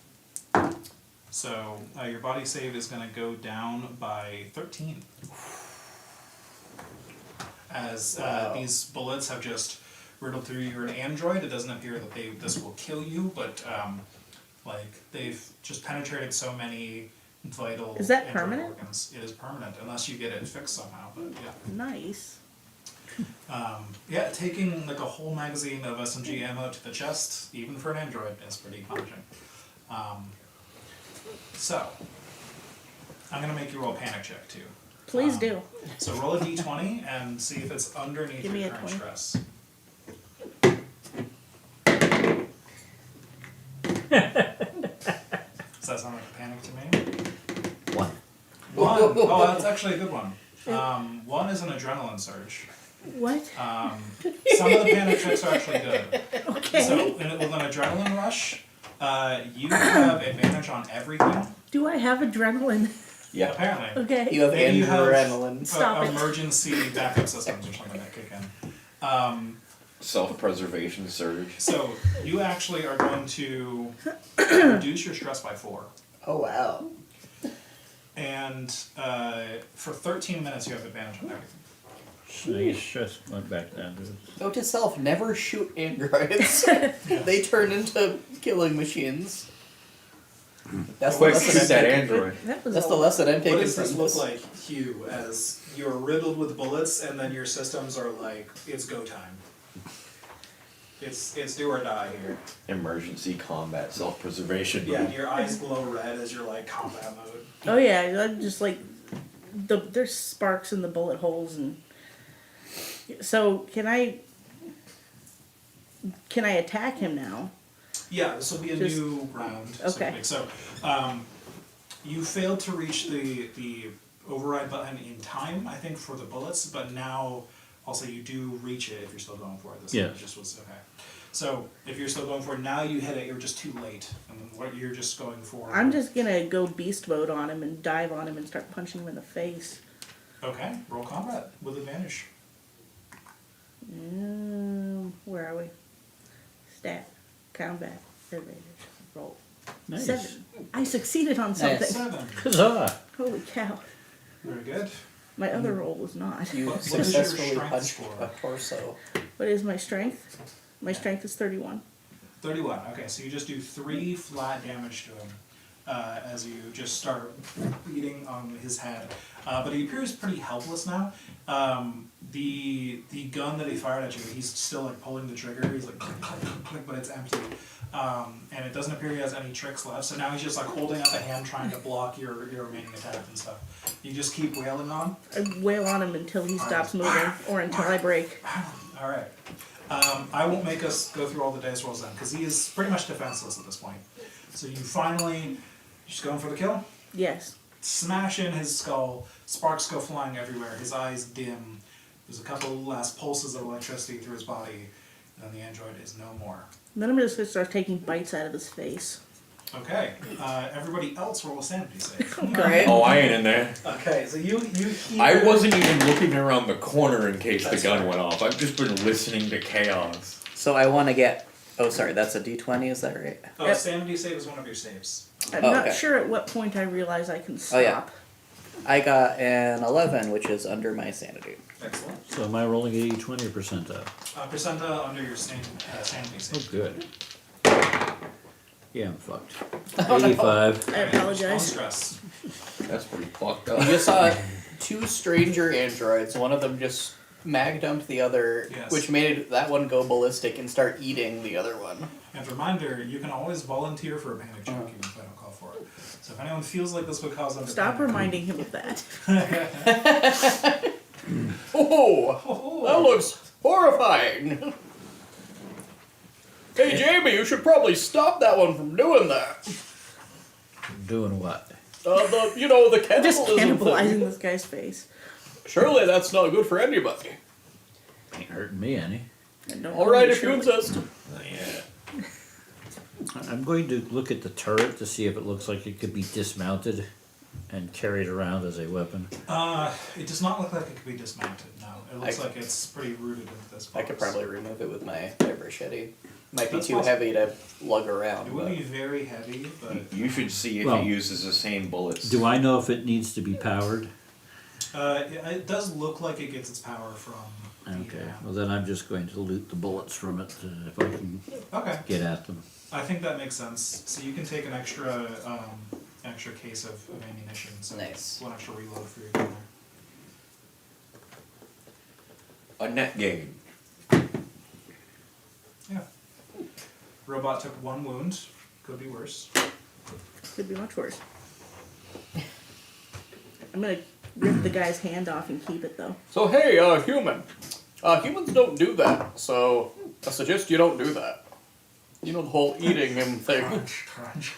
So your body save is going to go down by 13. As Wow. these bullets have just riddled through. You're an android. It doesn't appear that this will kill you, but they've just penetrated so many vital Is that android permanent? organs. It is permanent unless you get it fixed somehow. But yeah. Nice. Yeah, taking like a whole magazine of SMG ammo to the chest, even for an android, is pretty punishing. So, I'm gonna make you roll a panic check too. Please do. So roll a d20 and see if it's underneath Give me your a current 20. stress. Does that sound like a panic to me? One. One. Oh, that's actually a good one. One is an adrenaline surge. What? Some of the panic checks are actually good. Okay. So with an adrenaline rush, you have advantage on everything. Do I have adrenaline? Yeah. Apparently. Okay. You have Maybe you have adrenaline. Stop it. emergency backup systems or something that kick in. Self-preservation surge. So you actually are going to reduce your stress by 4. Oh wow. And for 13 minutes you have advantage on everything. I guess just went back down to it. Note to self: never shoot androids. They turn into killing machines. That's the Quick, lesson shoot I'm that taking. android. That was That's a the lesson I'm taking What does this from look this. like, Hugh, as you're riddled with bullets and then your systems are like, it's go time. It's do or die here. Emergency combat self-preservation. Yeah, and your eyes glow red as you're like combat mode. Oh yeah, I'm just like there's sparks in the bullet holes, and so can I attack him now? Yeah, this will be a Just- new round. Okay. So you failed to reach the override button in time, I think, for the bullets, but now also you do reach it if you're still going for it. This Yeah. just was okay. So if you're still going for it, now you hit it, you're just too late. And what you're just going for. I'm just gonna go beast mode on him and dive on him and start punching him in the face. Okay, roll combat with advantage. Where are we? Stat, combat, advantage, roll. Nice. 7. I succeeded on something. Nice. 7. Huzzah! Holy cow! Very good. My other roll was not. You What is your successfully strength punched score? a torso. What is my strength? My strength is 31. 31. Okay, so you just do 3 flat damage to him as you just start beating on his head. But he appears pretty helpless now. The gun that he fired at you, he's still like pulling the trigger. He's like click, click, click, click, but it's empty. And it doesn't appear he has any tricks left. So now he's just like holding up a hand trying to block your remaining attack and stuff. You just keep wailing on. I wail on him until he stops moving, or until I break. All right. I won't make us go through all the dice rolls then, because he is pretty much defenseless at this point. So you finally, just going for the kill? Yes. Smash in his skull, sparks go flying everywhere, his eyes dim, there's a couple last pulses of electricity through his body, and then the android is no more. And then I'm just gonna start taking bites out of his face. Okay, everybody else roll a sanity save. Right? Oh, I ain't in there. Okay, so you hear... I wasn't even looking around the corner in case That's the gun right. went off. I've just been listening to chaos. So I want to get. Oh, sorry. That's a D20. Is that right? Oh, Yep. sanity save is one of your saves. I'm Oh, not okay. sure at what point I realize I can stop. Oh, yeah. I got an 11, which is under my sanity. Excellent. So am I rolling a 20 or percentile? Percentile under your sanity Oh, save. good. Yeah, I'm fucked. Oh, no. 85. I apologize. Bone stress. That's pretty fucked You up. just saw 2 stranger androids. One of them just mag dumped the other, Yes. which made that one go ballistic and start eating the other one. And reminder, you can always volunteer for a panic check even if I don't call for it. So if anyone feels like this would cause them to Stop panic, reminding him of that. Oh, that looks horrifying. Hey, Jamie, you should probably stop that one from doing that. Doing what? The Just cannibalism cannibalizing thing. this guy's face. Surely that's not good for anybody. Ain't hurting me any. And don't All call right, me if you Shirley. insist. Yeah. I'm going to look at the turret to see if it looks like it could be dismounted and carried around as a weapon. It does not look like it could be dismounted, no. It looks I- like it's pretty rooted into this box. I could probably remove it with my machete. Might be That's too possible. heavy to lug around. It would but- be very heavy, but You should see if Well, it uses the same bullets. Do I know if it needs to be powered? it does look like it gets its power from Okay, well then I'm just going to loot the bullets from it if I can Okay, get at them. I think that makes sense. So you can take an extra case of ammunition, so Nice. one extra reload for your gun a net gain. Yeah. Robot took 1 wound. Could be worse. Could be much worse. I'm gonna rip the guy's hand off and keep it though. So hey, human. Humans don't do that, so I suggest you don't do that. You know the whole eating him thing. Crunch.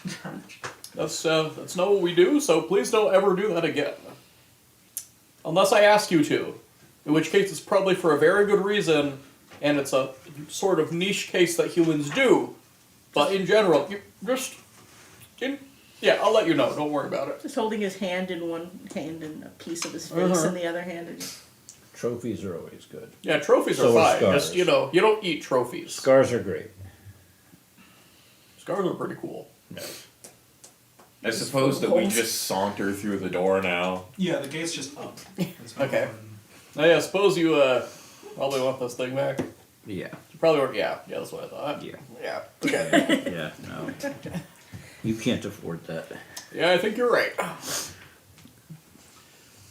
That's not what we do, so please don't ever do that again. Unless I ask you to. In which case it's probably for a very good reason, and it's a sort of niche case that humans do. But in general, you just... yeah, I'll let you know, don't worry about it. Just holding his hand in one hand and a piece of his face in the other hand. And Trophies are always good. Yeah, trophies So are are fine. scars. Just, you don't eat trophies. Scars are great. Scars are pretty cool. I suppose that we just saunter through the door now. Yeah, the gate's just up. It's not Okay. open. Now, yeah, I suppose you probably want this thing back. Yeah. You probably want, yeah, that's what I thought. Yeah. Yeah, okay. Yeah, no. You can't afford that. Yeah, I think you're right.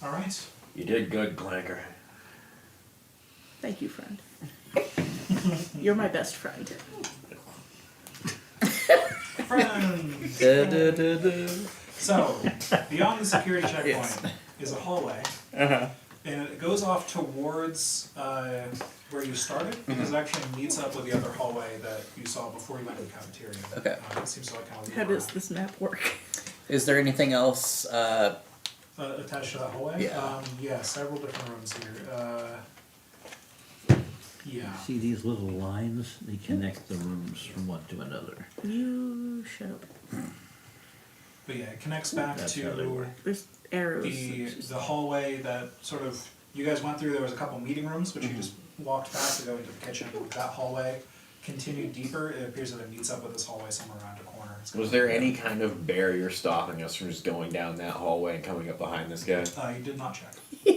All right. You did good, Clanker. thank you, friend. You're my best friend. Friends. So, beyond the security checkpoint is a hallway. Uh-huh. And it goes off towards where you started, because it actually meets up with the other hallway that you saw before you went to the cafeteria. Okay. It seems to like kind of How does this map work? Is there anything else? attached to that hallway? Yeah. Yeah, several different rooms here. Yeah. See these little lines? They connect the rooms from one to another. You shut up. But yeah, it connects back That's to how they work. There's arrows. the hallway that sort of you guys went through. There was a couple meeting rooms, which you just walked past to go into the kitchen. That hallway continued deeper. It appears that it meets up with this hallway somewhere around a corner. Was there any kind of barrier stopping us from just going down that hallway and coming up behind this guy? You did not check. I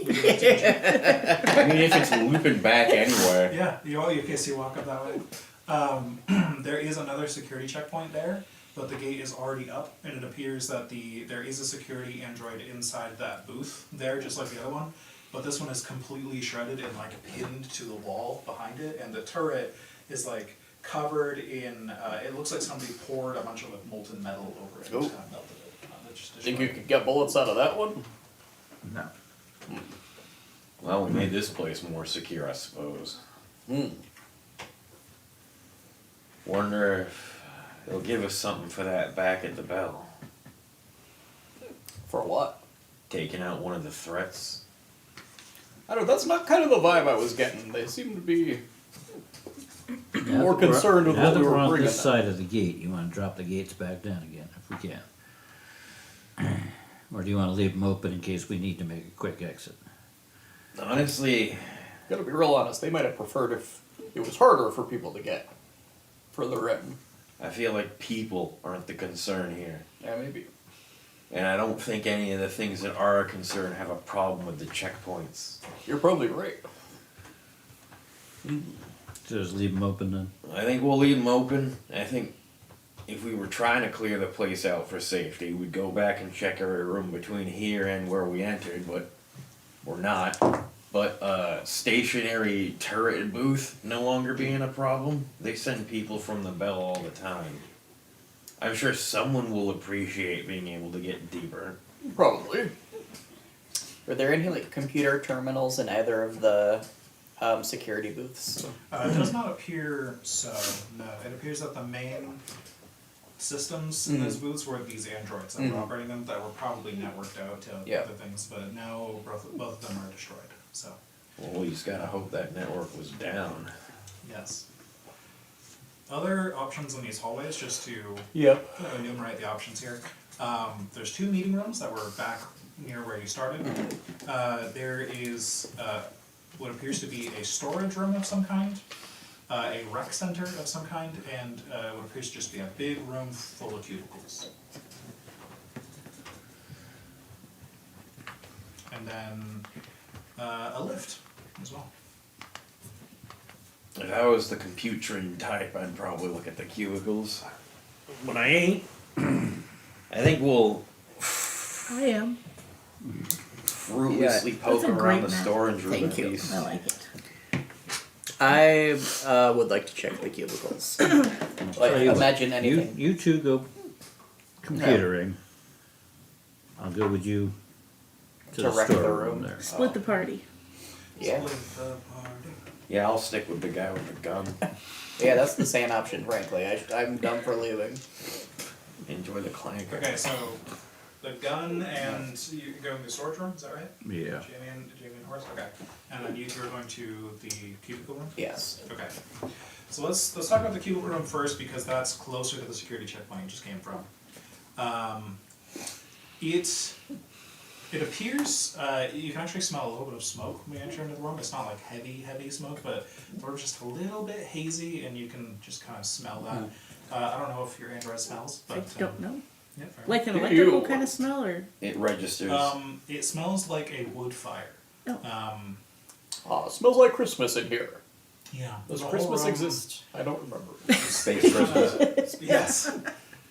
mean, if it's looping back anywhere. Yeah, in case you walk up that way. There is another security checkpoint there, but the gate is already up, and it appears that there is a security android inside that booth there, just like the other one. But this one is completely shredded and like pinned to the wall behind it, and the turret is like covered in. It looks like somebody poured a bunch of like, molten metal over it. And just kind of melted it. It's just Think you destroyed. could get bullets out of that one? No. Well, we made this place more secure, I suppose. Wonder if they'll give us something for that back at the bell. For what? Taking out one of the threats. I don't know, that's not kind of the vibe I was getting. They seem to be Now more that we're- concerned with now what that we we're were on bringing. this side of the gate, you want to drop the gates back down again, if we can. Or do you want to leave them open in case we need to make a quick exit? Honestly, Gotta be real honest, they might have preferred if it was harder for people to get further in. I feel like people aren't the concern here. Yeah, maybe. And I don't think any of the things that are a concern have a problem with the checkpoints. You're probably right. So just leave them open then? I think we'll leave them open. I think if we were trying to clear the place out for safety, we'd go back and check every room between here and where we entered, but we're not. But stationary turret booth no longer being a problem. They send people from the bell all the time. I'm sure someone will appreciate being able to get deeper. Probably. Were there any like computer terminals in either of the security booths? It does not appear so. No, it appears that the main systems in those booths were these androids that were operating them that were probably networked out to Yeah. the things, but now both of them are destroyed. So, Well, we just gotta hope that network was down. yes. Other options in these hallways, just to Yep. enumerate the options here. There's 2 meeting rooms that were back near where you started. There is what appears to be a storage room of some kind, a rec center of some kind, and what appears to just be a big room full of cubicles. And then a lift as well. If I was the compute trained type, I'd probably look at the cubicles. But I ain't. I think we'll I am. fruitlessly poke That's a around great the map. storage room Thank at you. least. I like it. I would like to check the cubicles. Like, Tell you what, imagine anything. You two go computering. I'll go with you to To the wreck the storeroom room. there. Split the party. Yeah. Split the party. Yeah, I'll stick with the guy with the gun. Yeah, that's the sane option, frankly. I'm dumb for leaving. Enjoy the clank. Okay, so the gun and you going to the storage room, is that right? Yeah. Jamie and Horace? Okay. And then you two are going to the cubicle room? Yes. Okay. So let's talk about the cubicle room first because that's closer to the security checkpoint you just came from. It appears you can actually smell a little bit of smoke when you enter into the room. It's not like heavy smoke, but the room's just a little bit hazy, and you can just kind of smell that. I don't know if your Android smells, but I don't know. Yeah, fair Like an Ew. electrical kind of smell, or It registers. it smells like a wood fire. Oh. Ah, smells like Christmas in here. Yeah. Does the whole Christmas room- exist? I don't remember. Space Christmas. Yes.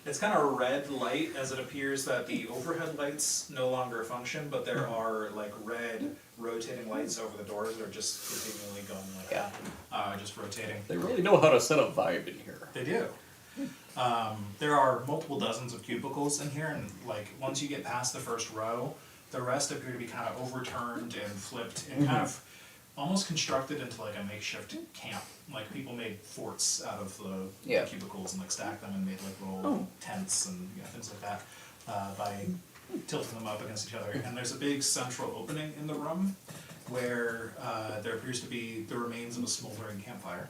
It's kind of a red light as it appears that the overhead lights no longer function, but there are like red rotating lights over the doors that are just continually going like that, just rotating. They really know how to set a vibe in here. They do. There are multiple dozens of cubicles in here, and like once you get past the first row, the rest appear to be kind of overturned and flipped and kind of almost constructed into like a makeshift camp. Like people made forts out of the cubicles and like stacked them and made like little tents and things like that by tilting them up against each other. And there's a big central opening in the room where there appears to be the remains of a smoldering campfire.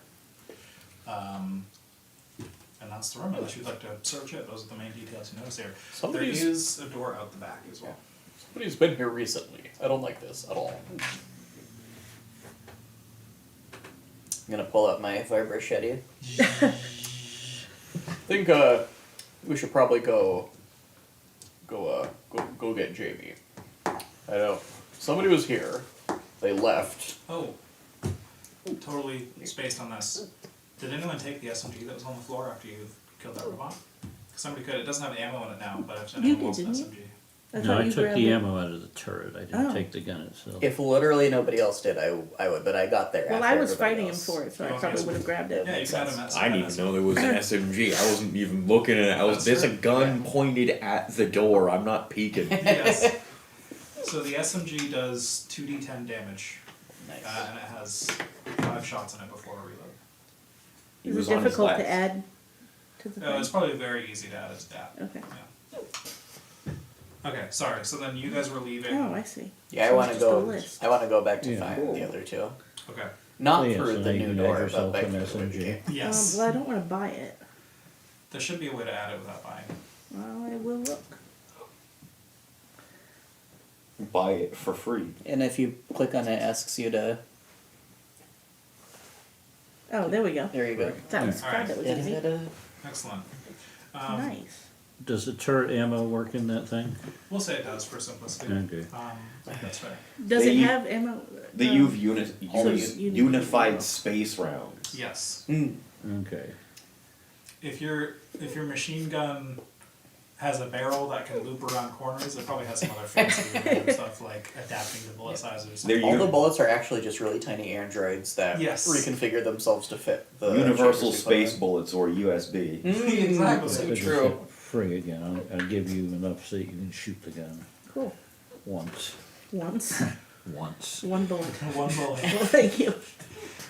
And that's the room, unless you'd like to search it. Those are the main details you notice here. Somebody's- There is a door out the back as well. Somebody's been here recently. I don't like this at all. I'm gonna pull out my vibration. I think we should probably go get Jamie. I know somebody was here. They left. Oh, totally spaced on this. Did anyone take the SMG that was on the floor after you killed that robot? 'Cause somebody could. It doesn't have ammo in it now, but if You anyone did, wants an didn't you? SMG. I No, thought I you took grabbed the it. ammo out of the turret. I didn't Oh. take the gun itself. If literally nobody else did, I would, but I got there. Well, after I was everybody fighting him else. for it, so I Okay. probably would have grabbed it. Yeah, you Makes got sense. him. I didn't even know there was an SMG. I wasn't even looking at it. There's a gun pointed at the door. I'm not peeking. Yes. So the SMG does 2d10 damage, Nice. and it has 5 shots in it before a reload. He Is was it on his difficult left. to add to the thing? It's probably very easy to add as dat. Okay. Yeah. Okay, sorry. So then you guys were leaving. Oh, I see. Yeah, I So want it's to just a go. list. I want to go back to Yeah. find Cool. the other two. Okay. Not Oh, yeah, through so the now you new can door, add but yourself back an through the SMG. gate. Yes. Well, I don't want to buy it. There should be a way to add it without buying. Well, I will look. Buy it for free. And if you click on it, it asks you to. Oh, there we go. There you go. That was, Alright. God, that was easy. Da-da-da. Excellent. Nice. Does the turret ammo work in that thing? We'll say it does for simplicity. Okay. That's fair. Does They it u- have ammo? The uni- unified space rounds. Yes. Okay. If your machine gun has a barrel that can loop around corners, it probably has some other fancy random stuff like adapting the bullet sizes. They're All the uni- bullets are actually just really tiny androids that Yes. reconfigure themselves to fit the Universal chambers we put in. space bullets or USB. Exactly. So Just true. for free again. I'll give you enough so you can shoot the gun Cool. once. Once. Once. One bullet. One bullet. Well, thank you.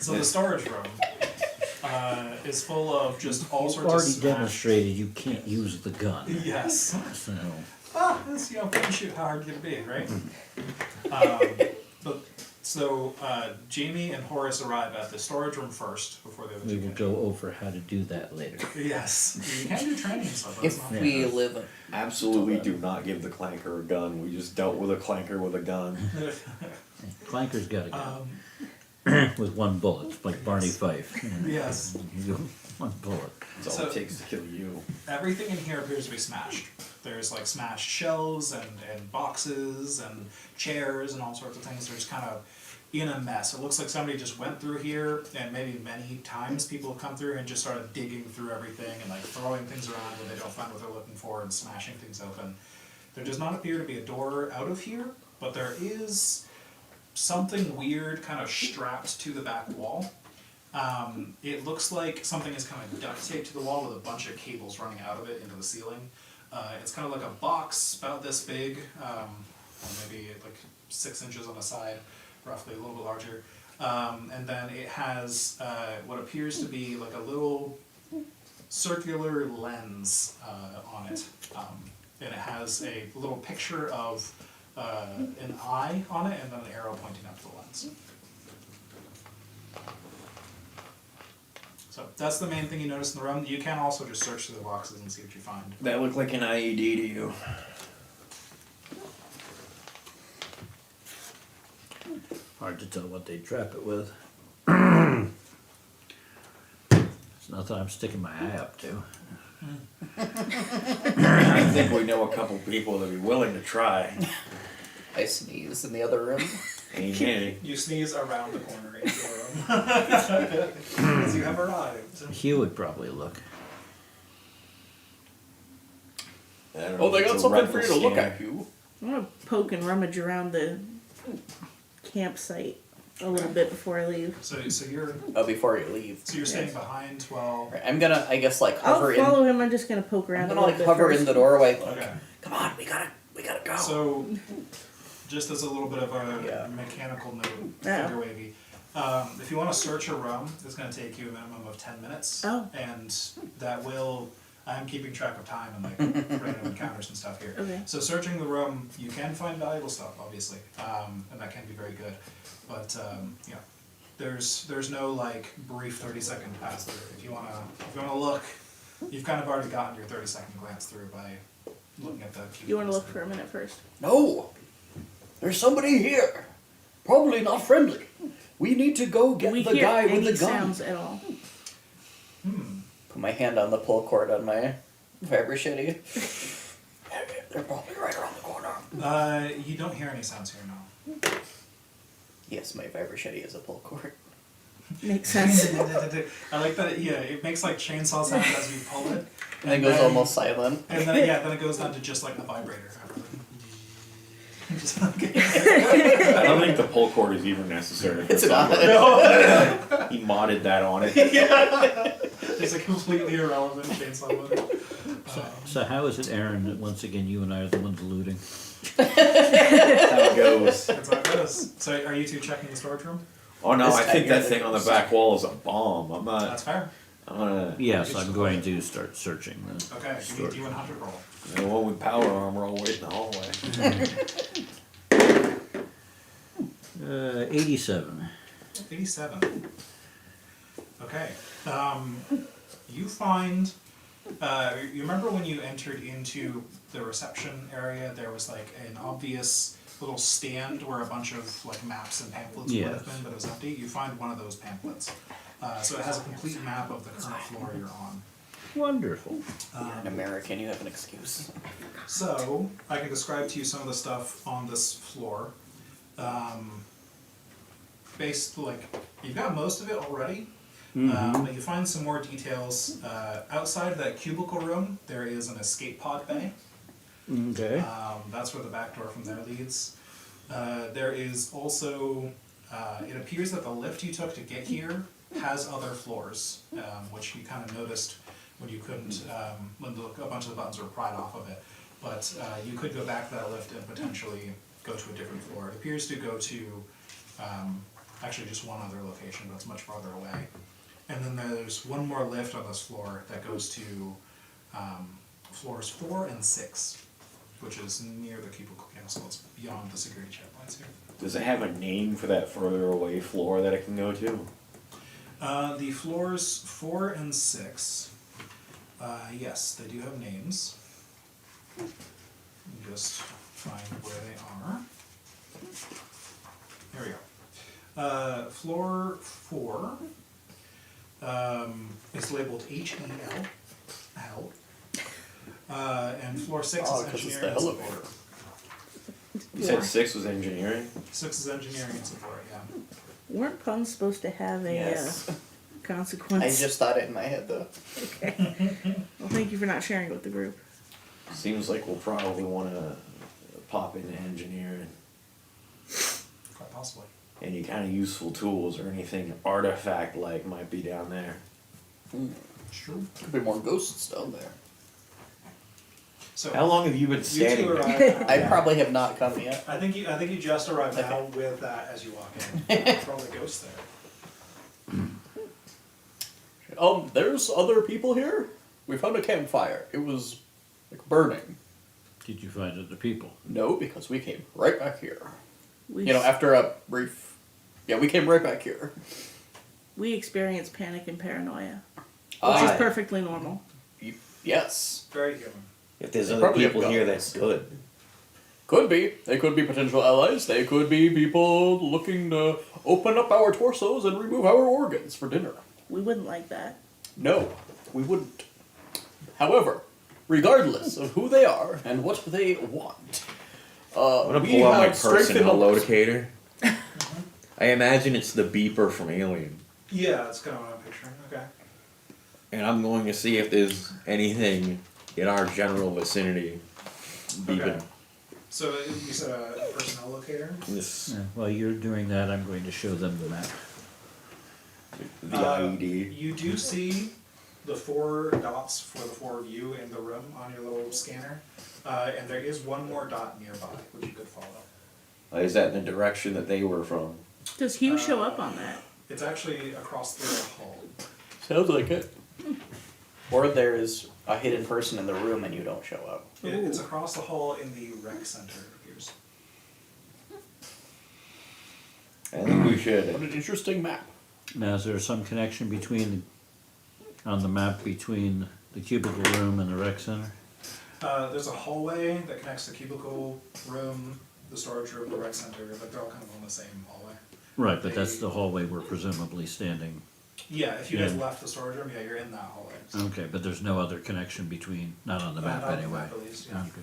So the storage room is full of just all You've sorts of already smashed- demonstrated you can't use the gun. Yes. So, That's, point and shoot, how hard can it be, right? So Jamie and Horace arrive at the storage room first before the other we two will can. go over how to do that later. Yes. You can do training stuff. That's If not we live. Absolutely do not give the clanker a gun. We just dealt with a clanker with a gun. Clanker's got a gun Um, with one bullet, like Barney Fife. yes. You go, one bullet. That's all So- it takes to kill you. Everything in here appears to be smashed. There's like smashed shelves and boxes and chairs and all sorts of things. There's kind of in a mess. It looks like somebody just went through here, and maybe many times people have come through and just started digging through everything and like throwing things around when they don't find what they're looking for and smashing things open. There does not appear to be a door out of here, but there is something weird kind of strapped to the back wall. It looks like something is kind of duct taped to the wall with a bunch of cables running out of it into the ceiling. It's kind of like a box about this big, or maybe like 6 inches on the side, roughly, a little bit larger. And then it has what appears to be like a little circular lens on it. And it has a little picture of an eye on it and then an arrow pointing up to the lens. So that's the main thing you notice in the room. You can also just search through the boxes and see what you find. That looked like an IED to you. Hard to tell what they trap it with. It's nothing I'm sticking my eye up to. I think we know a couple people that'd be willing to try. I sneeze in the other room. Hey, You sneeze around the corner into the room. Because you have arrived. Hugh would probably look. I don't know Oh, they if got it's a something for you rifle to look scan. at, you. I'm gonna poke and rummage around the campsite a little bit before I leave. So you're Before you leave. staying behind while. Right, I'm gonna, I guess, like I'll hover in. follow him. I'm just gonna poke around I'm a gonna little like bit hover first. in the doorway. Like, Okay. come on, we gotta go. So, just as a little bit of a Yeah. mechanical note, Yeah. figure wavy. If you want to search a room, it's going to take you a minimum of 10 minutes. Oh. And that will. I'm keeping track of time and like random encounters and stuff here. Okay. So searching the room, you can find valuable stuff, obviously, and that can be very good. But yeah, there's no like brief 30-second pass through. If you wanna look, you've kind of already gotten your 30-second glance through by looking at the. You want to look for a minute first? No, there's somebody here. Probably not friendly. We need to go get we the hear guy with any the gun. sounds at all? Put my hand on the pull cord on my vibration. They're probably right around the corner. You don't hear any sounds here now. Yes, my vibration is a pull cord. Makes sense. I like that. It makes like chainsaw sounds as you pull it, And it goes almost silent. and then then it goes down to just like a vibrator. Just like- I don't think the pull cord is even necessary. For It's not. Sunburn. He modded that on it. It's a completely irrelevant chainsaw motor. So how is it, Aaron, that once again you and I are the ones looting? That's how it goes. That's how it goes. So are you two checking the storage room? Oh no, This I think time that thing on the back wall is a bomb. I'm That's fair. gonna. Yes, I'm going to start searching the Okay, give me a D100 roll. The one with power armor all wait in the hallway. 87. 87. Okay. You find. You remember when you entered into the reception area, there was like an obvious little stand where a bunch of like maps and pamphlets would have Yes. been, but it was empty. You find one of those pamphlets. So it has a complete map of the current floor you're on. Wonderful. You're an American, you have an excuse. So I can describe to you some of the stuff on this floor. Based like you've got most of it already, but you find some more details. Outside of that cubicle room, there is an escape pod bay. Okay. That's where the back door from there leads. There is also. It appears that the lift you took to get here has other floors, which you kind of noticed when you couldn't, when a bunch of the buttons were pried off of it. But you could go back to that lift and potentially go to a different floor. It appears to go to actually just one other location, but it's much farther away. And then there's one more lift on this floor that goes to floors 4 and 6, which is near the cubicle castle. It's beyond the security checkpoints here. Does it have a name for that further away floor that it can go to? The floors 4 and 6, yes, they do have names. Let me just find where they are. There we go. Floor 4 is labeled HEL, hell. And floor 6 Oh, is 'cause it's engineering the and elevator. support. You said 6 was engineering? 6 is engineering and support, yeah. Weren't puns supposed to have a Yes. consequence? I just thought it in my head though. Well, thank you for not sharing it with the group. Seems like we'll probably want to pop into engineering. Quite possibly. any kind of useful tools or anything artifact-like might be down there. Sure. Could be more ghosts down there. So How long have you been You standing two there? arrive. I probably have not come yet. I think you just arrived now with that as you walk in. Probably ghosts there. There's other people here. We found a campfire. It was like burning. Did you find other people? No, because we came right back here. We, You know, after a brief. Yeah, we came right back here. we experience panic and paranoia, which Ah. is perfectly normal. Yes. Very human. If there's They other probably have people here, guns. that's good. Could be. They could be potential allies. They could be people looking to open up our torsos and remove our organs for dinner. We wouldn't like that. No, we wouldn't. However, regardless of who they are and what they want, I'm gonna we pull out my have strength person in numbers. locator. I imagine it's the beeper from Alien. Yeah, that's kind of what I'm picturing. Okay. And I'm going to see if there's anything in our general vicinity beeping. Okay. So you said a personnel locator? This, Yeah, while you're doing that, I'm going to show them the map. the IED. You do see the 4 dots for the 4 of you in the room on your little scanner, and there is one more dot nearby, which you could follow. Is that in the direction that they were from? Does Hugh show up on that? It's actually across the hall. Sounds like it. Or there's a hidden person in the room and you don't show up. It's across the hall in the rec center, it appears. I think we What should. an interesting map. Now, is there some connection between, on the map, between the cubicle room and the rec center? There's a hallway that connects the cubicle room, the storage room, the rec center, but they're all kind of on the same hallway. Right, but that's the hallway we're presumably standing. Yeah, if you guys Yeah. left the storage room, yeah, you're in that hallway. Okay, but there's no other connection between, not on the Not map on the anyway. map, at least, yeah. Okay.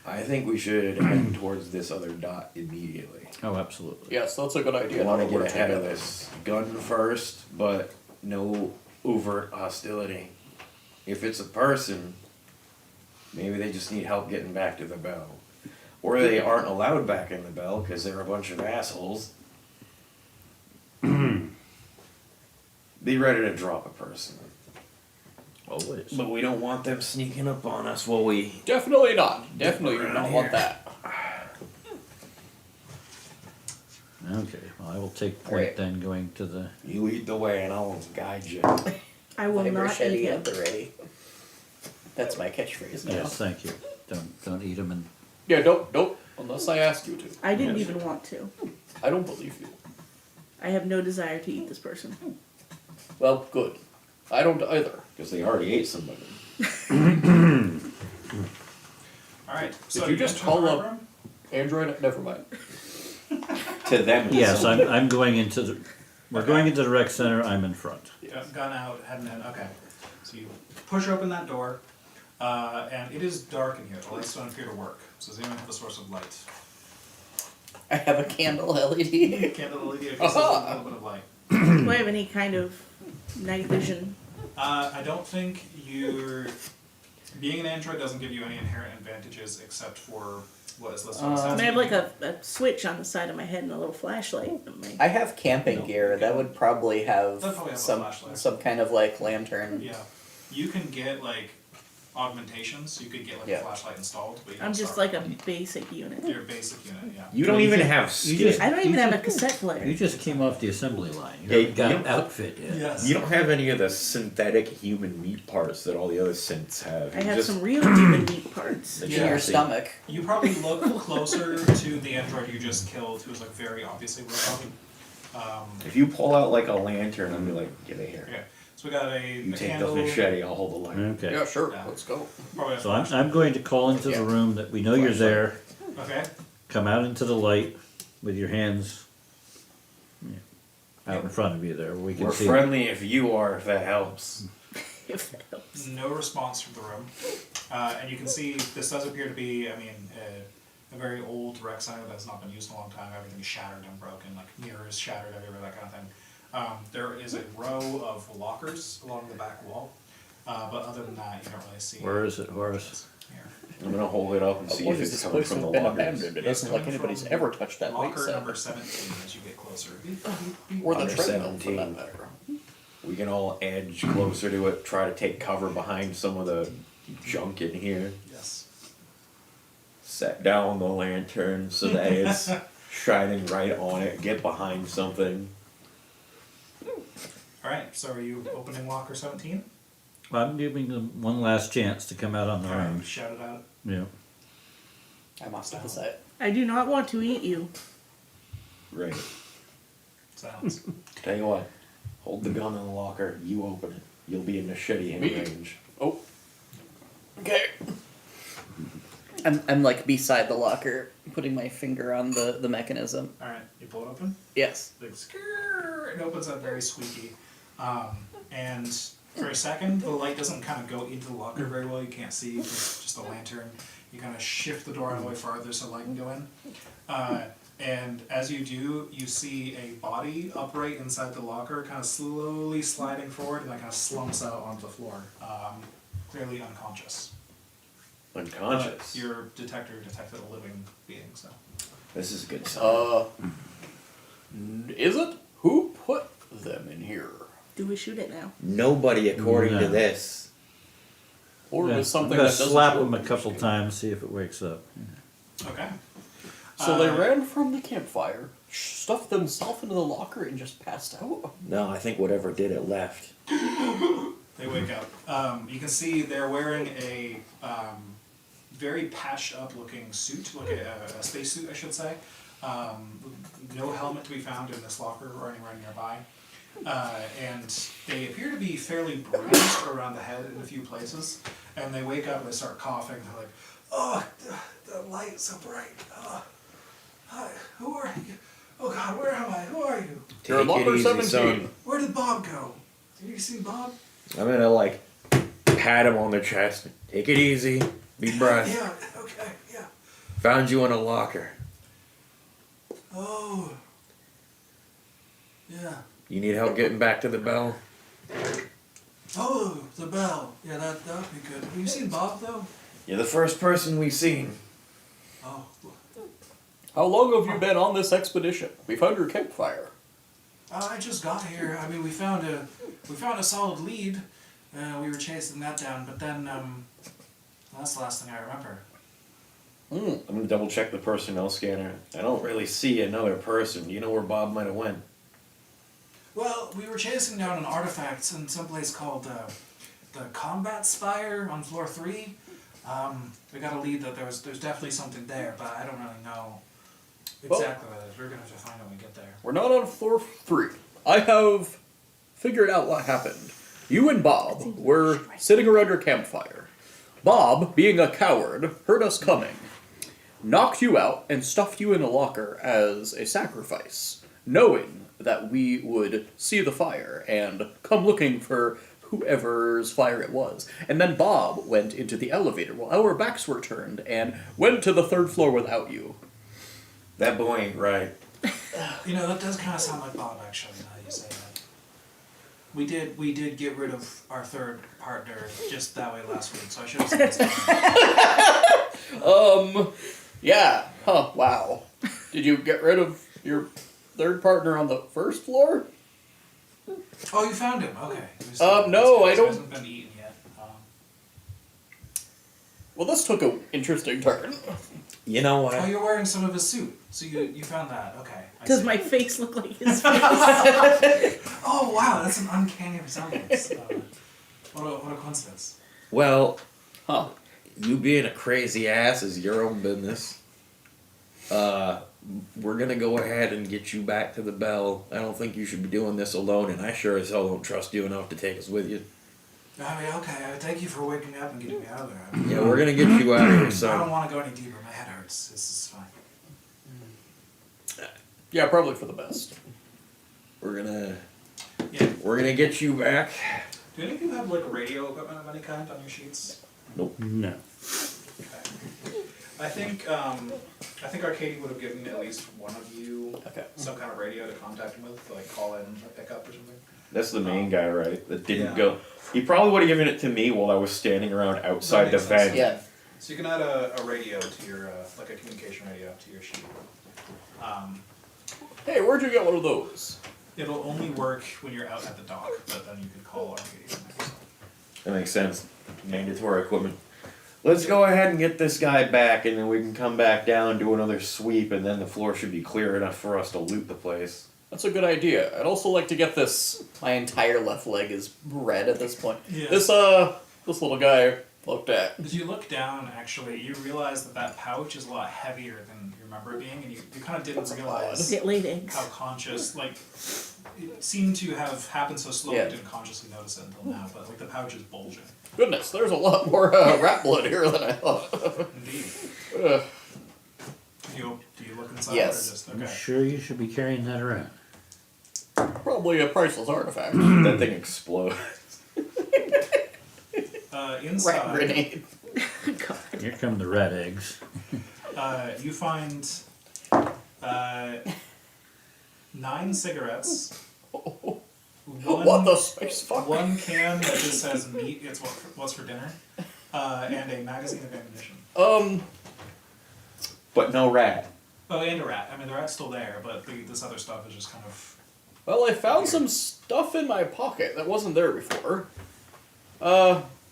I think we should head towards this other dot immediately. Oh, absolutely. Yes, that's a good I idea. want to Now get we're ahead of together. this. Gun first, but no overt hostility. If it's a person, maybe they just need help getting back to the bell. Or they aren't allowed back in the bell because they're a bunch of assholes. Be ready to drop a person. Always. But we don't want them sneaking up on us while we... Definitely not. Definitely do Around not want here. that. Okay, well, I will take point Alright. then going to the, You lead the way and I'll guide you. I will My not eat machete him. at the ready. That's my catchphrase now. yes, thank you. Don't eat them and, Yeah, don't. Unless I ask you to. I didn't even want to. I don't believe you. I have no desire to eat this person. Well, good. I don't either. Because they already ate somebody. Alright, so you just enter call the up- room? Android, never mind. To them. it's yes, somebody. I'm going into the, we're going into the rec center, I'm in front. Gun out, heading in, okay. So you push open that door, and it is dark in here. The lights don't appear to work. So does anyone have a source of light? I have a candle LED. Candle LED, if you see a little bit of light. Do I have any kind of night vision? I don't think you're... Being an android doesn't give you any inherent advantages except for what is listed on the I stats. have like a switch on the side of my head and a little flashlight. on my- I have camping gear. That would probably have That'd probably have a some flashlight. some kind of like lantern. Yeah. You can get, like, augmentations. You could get, like, Yeah. a flashlight installed, but you I'm don't just start like a basic unit. your basic unit, yeah. You don't even have you skin. just- I don't even have a cassette player. You just came off the assembly line. You Yeah, haven't got you an don't- outfit yet. Yes. You don't have any of the synthetic human meat parts that all the other synths have. I You have just- some real human meat parts. In Yeah. your stomach. You probably look closer to the android you just killed, who's, like, very obviously robot. If you pull out like a lantern, I'll be like, get in here. Okay. So we got You a take candle. the machete, I'll hold the light. Okay. Yeah, sure. Yeah. Let's go. Probably a So I'm flashlight. going to call into Yeah. the room that we know you're there. Okay. Come out into the light with your hands out in front of you there, where we can We're see. friendly if you are, if that helps. If that helps. No response from the room. And you can see this does appear to be, I mean, a very old rec center that's not been used in a long time. Everything's shattered and broken, like mirrors shattered everywhere, that kind of thing. There is a row of lockers along the back wall, but other than that, you don't really see. Where is it, Horace? Here. I'm gonna hold it up and see What if is it's this coming place from the have been lockers. abandoned? It It's doesn't like coming anybody's from ever touched that light Locker set. number 17 as you get closer. closer. Beep, beep, beep. Or the Under treadmill, for 17. that matter. We can all edge closer to it, try to take cover behind some of the junk in here. Yes. Set down the lantern so that it's shining right on it. Get behind something. Alright, so are you opening locker 17? I'm giving them one last chance to come out on their own. Shout it out. Yeah. I must have said. I do not want to eat you. Right. Silence. Tell you what, hold the gun in the locker. You open it. You'll be in machete Me? range. Oh. Okay. I'm like beside the locker, putting my finger on the mechanism. Alright, you pull it open. Yes. Big skrrr, it opens up very squeaky. And for a second, the light doesn't kind of go into the locker very well. You can't see, it's just a lantern. You kind of shift the door out of the way farther so light can go in. And as you do, you see a body upright inside the locker, kind of slowly sliding forward, and that kind of slumps out onto the floor, clearly unconscious. Unconscious. Your detector detected a living being, so. This is a good sign. Is it? Who put them in here? Do we shoot it now? Nobody, according No. to this. Or Yeah, was something I'm gonna that doesn't slap look him a couple interesting? times, see if it wakes up. Okay. So they ran from the campfire, stuffed themselves into the locker, and just passed out? No, I think whatever did it left. They wake up. You can see they're wearing a very patched up looking suit, like a space suit, I should say. No helmet to be found in this locker or anywhere nearby. And they appear to be fairly bruised around the head in a few places. And they wake up and they start coughing. They're like, oh, the light's so bright. Hi, who are you? Oh God, where am I? Who are you? You're in locker 17. Where did Bob go? Did you see Bob? I'm gonna like pat him on the chest. Take it easy. Deep breath. Yeah, okay, yeah. Found you in a locker. Oh. Yeah. You need help getting back to the bell? Oh, the bell. Yeah, that would be good. Have you seen Bob though? You're the first person we've seen. Oh. How long have you been on this expedition? We found your campfire. I just got here. I mean, we found a solid lead. We were chasing that down, but then that's the last thing I remember. I'm gonna double check the personnel scanner. I don't really see another person. Do you know where Bob might have went? Well, we were chasing down an artifact in some place called the Combat Spire on floor 3. We got a lead that there's definitely something there, but I don't really know exactly what it is. We're gonna have to find it when we get there. We're not on floor 3. I have figured out what happened. You and Bob were sitting around your campfire. Bob, being a coward, heard us coming, knocked you out, and stuffed you in a locker as a sacrifice, knowing that we would see the fire and come looking for whoever's fire it was. And then Bob went into the elevator while our backs were turned and went to the 3rd floor without you. That boy ain't right. You know, that does kind of sound like Bob, actually, now that you say that. We did get rid of our 3rd partner just that way last week, so I should have said this. Yeah. Huh, wow. Did you get rid of your 3rd partner on the 1st floor? Oh, you found him. Okay. No, I He don't- hasn't been eaten yet. Well, this took an interesting turn. You know what? Oh, you're wearing some of his suit, so you found that. Okay. I Does see. my face look like his face? Oh wow, that's an uncanny resemblance. What a coincidence. Well, Huh. you being a crazy ass is your own business. We're gonna go ahead and get you back to the bell. I don't think you should be doing this alone, and I sure as hell don't trust you enough to take us with you. I mean, okay. Thank you for waking me up and getting me out of there. I mean, Yeah, we're gonna get you out of here, I don't son. want to go any deeper. My head hurts. This is fine. Yeah, probably for the best. We're gonna get you back. Do any of you have like radio equipment of any kind on your sheets? No. Okay. I think Arcady would have given at least one of you Okay. some kind of radio to contact him with, to, like call in or pick up or something. That's the main guy, right? That didn't Yeah. go. He probably would have given it to me while I was standing around outside the makes sense. fence. Yeah. So you can add a radio to your like a communication radio to your sheet. Hey, where'd you get one of those? It'll only work when you're out at the dock, but then you could call RPD. That makes sense. Mandatory equipment. Let's go ahead and get this guy back, and then we can come back down, do another sweep, and then the floor should be clear enough for us to loot the place. That's a good idea. I'd also like to get this. My entire left leg is red at this point. Yeah. This little guy looked at. As you look down, actually, you realize that pouch is a lot heavier than you remember it being, and you kind of didn't realize It laid eggs. how conscious, like, it seemed to have happened so slowly Yeah. you didn't consciously notice it until now, but, like, the pouch is bulging. Goodness, there's a lot more rat blood here than I thought. Indeed. Ugh. Do you look inside Yes. or just, I'm okay. sure you should be carrying that around. Probably a priceless artifact. That thing explodes. Rat Inside, grenade. God. Here come the rat eggs. you find 9 cigarettes, What the space fuck? one can that just says meat, it's what's for dinner, and a magazine of ammunition. But no rat. Oh, and a rat. I mean, the rat's still there, but this other stuff is just kind of... Well, I found some stuff in my pocket that wasn't there before.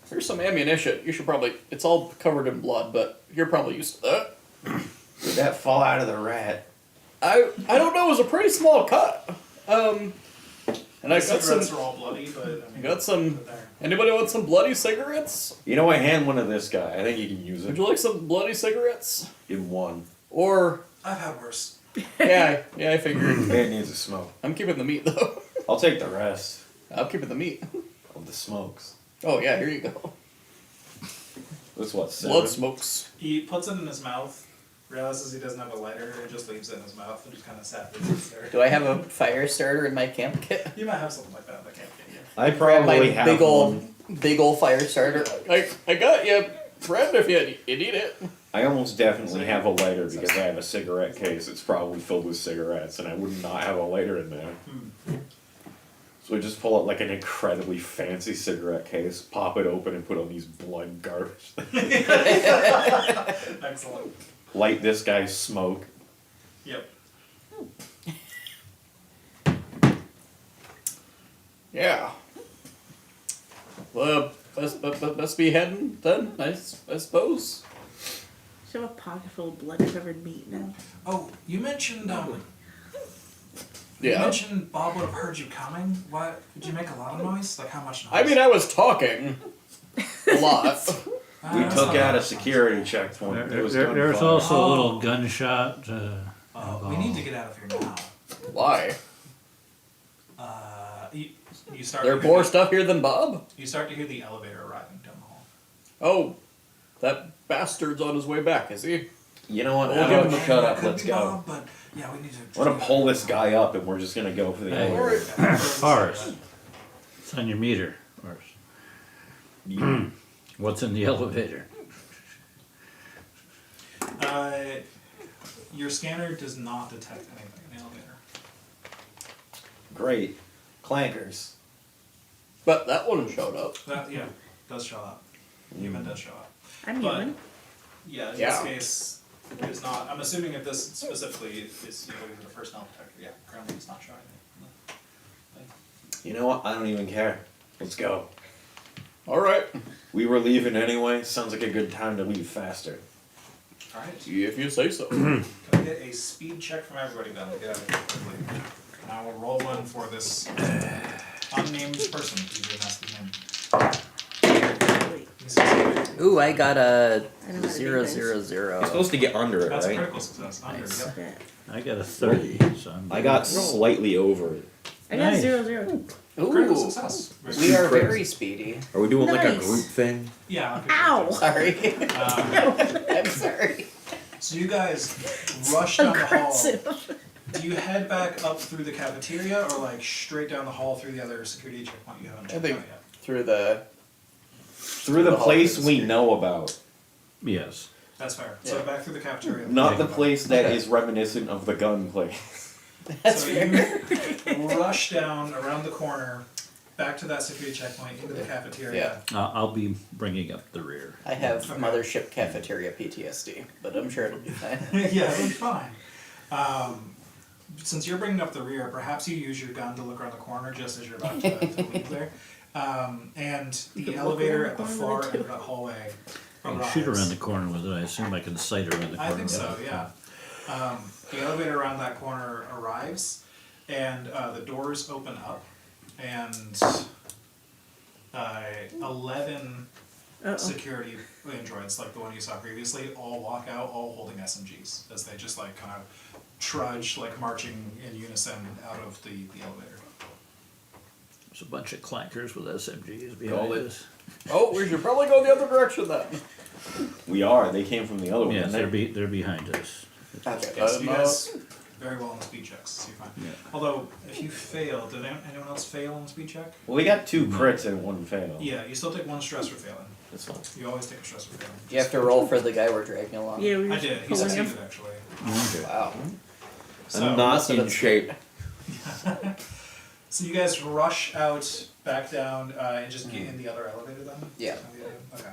Here's some ammunition. You should probably. It's all covered in blood, but you're probably used to that. Did that fall out of the rat? I don't know. It was a pretty small cut. And I The got some. cigarettes are all bloody, but I mean... Got some. they're there. Anybody want some bloody cigarettes? You know, I hand one to this guy. I think he can use Would it. you like some bloody cigarettes? Give him one. Or I've had worse. yeah, I figured. Man needs a smoke. I'm keeping the meat though. I'll take the rest I'm keeping the meat. of the smokes. Oh yeah, here you go. That's what, 7? Blood smokes. He puts it in his mouth, realizes he doesn't have a lighter, and just leaves it in his mouth, and just kind of sat there. Do I have a fire starter in my camp kit? You might have something like that, but I can't get you. I Grab my probably have big one. old fire starter. I got you, friend. If you need it. I almost definitely have a lighter because I have a cigarette case. It's probably filled with cigarettes, and I would not have a lighter in there. So I just pull out like an incredibly fancy cigarette case, pop it open, and put on these blood garbage. Excellent. Light this guy's smoke. Yep. Yeah. Well, let's be heading then, I suppose. So a pocket full of blood covered meat now. Oh, you mentioned, you Yeah. mentioned Bob would have heard you coming. What? Did you make a lot of noise? Like, how much noise? I mean, I was talking a lot. We took out a security checkpoint. There was There's gunfire. also a Oh. little gunshot. We need to get out of here now. Why? You start. There to more hear stuff here than Bob? You start to hear the elevator arriving down the hall. Oh, that bastard's on his way back, is he? You know what? We'll How give about him- shut up? Could Let's be go. Bob, but yeah, we need to. I'm gonna pull this guy up, and we're just gonna go for the Hey. elevator. Horace. It's on your meter, Horace. What's in the elevator? Your scanner does not detect anything in the elevator. Great. Clankers. But that one showed up. That does show up. Human does show up. I'm But- human. Yeah, in Yeah. this case, it's not. I'm assuming if this specifically is the personnel detector. Yeah, currently it's not showing it. You know what? I don't even care. Let's go. Alright. We were leaving anyway. Sounds like a good time to leave faster. All right. If you say so. Can I get a speed check from everybody then? Get out of here quickly. And I will roll one for this unnamed person. Who's your nasty name? Wait, Ooh, I got a I know how to do 0, things. 0, 0. You're supposed to get under it, That's a right? critical success. Under, Nice. yep. that. I got a 30, so I'm I got slightly over it. I got Nice. 0, 0. Critical Ooh, success. we are Critical. very speedy. Are we doing like a Nice. group thing? Yeah. Okay, Ow! Sorry. Um, I'm sorry. so you guys rush down the hall. Aggressive. Do you head back up through the cafeteria or like straight down the hall through the other security checkpoint you haven't I checked think- out yet? Through the. Through the the hall place to the we street. know about. Yes. That's fair. So Yeah. back through the cafeteria. Not the Okay. place that Okay. is reminiscent of the gun place. That's So fair. you rush down around the corner, back to that security checkpoint, into the cafeteria. I'll be bringing up the rear. I have Okay. Mothership cafeteria PTSD, but I'm sure it'll be fine. Yeah, it'll be fine. since you're bringing up the rear, perhaps you use your gun to look around the corner just as you're about to leave there. And the can look elevator around at the the far corner end too. of that hallway I can arrives. shoot around the corner with it. I assume I can sight around the corner. I think so, with it. yeah. The elevator around that corner arrives, and the doors open up, and 11 Uh-oh. security androids, like the one you saw previously, all walk out, all holding SMGs, as they just like kind of trudge, like marching in unison out of the elevator. There's a bunch of clankers with SMGs Call behind it. us. Oh, we should probably go the other direction then. We are. They came from the other one. Yes, didn't they? they're behind us. Okay. Yes, you guys very well on the speed checks, so you're fine. Yeah. Although, if you fail, did anyone else fail on the speed check? Well, we got 2 crits and 1 fail. Yeah, you still take 1 stress for failing. That's fine. You always take a stress for failing. You have to roll for the guy we're dragging along. Yeah, we were I did. He pulling him. succeeded, actually. Okay. Wow. So, I'm not must have in been- shape. So you guys rush out, back down, and just get in the other elevator then? Yeah. Okay.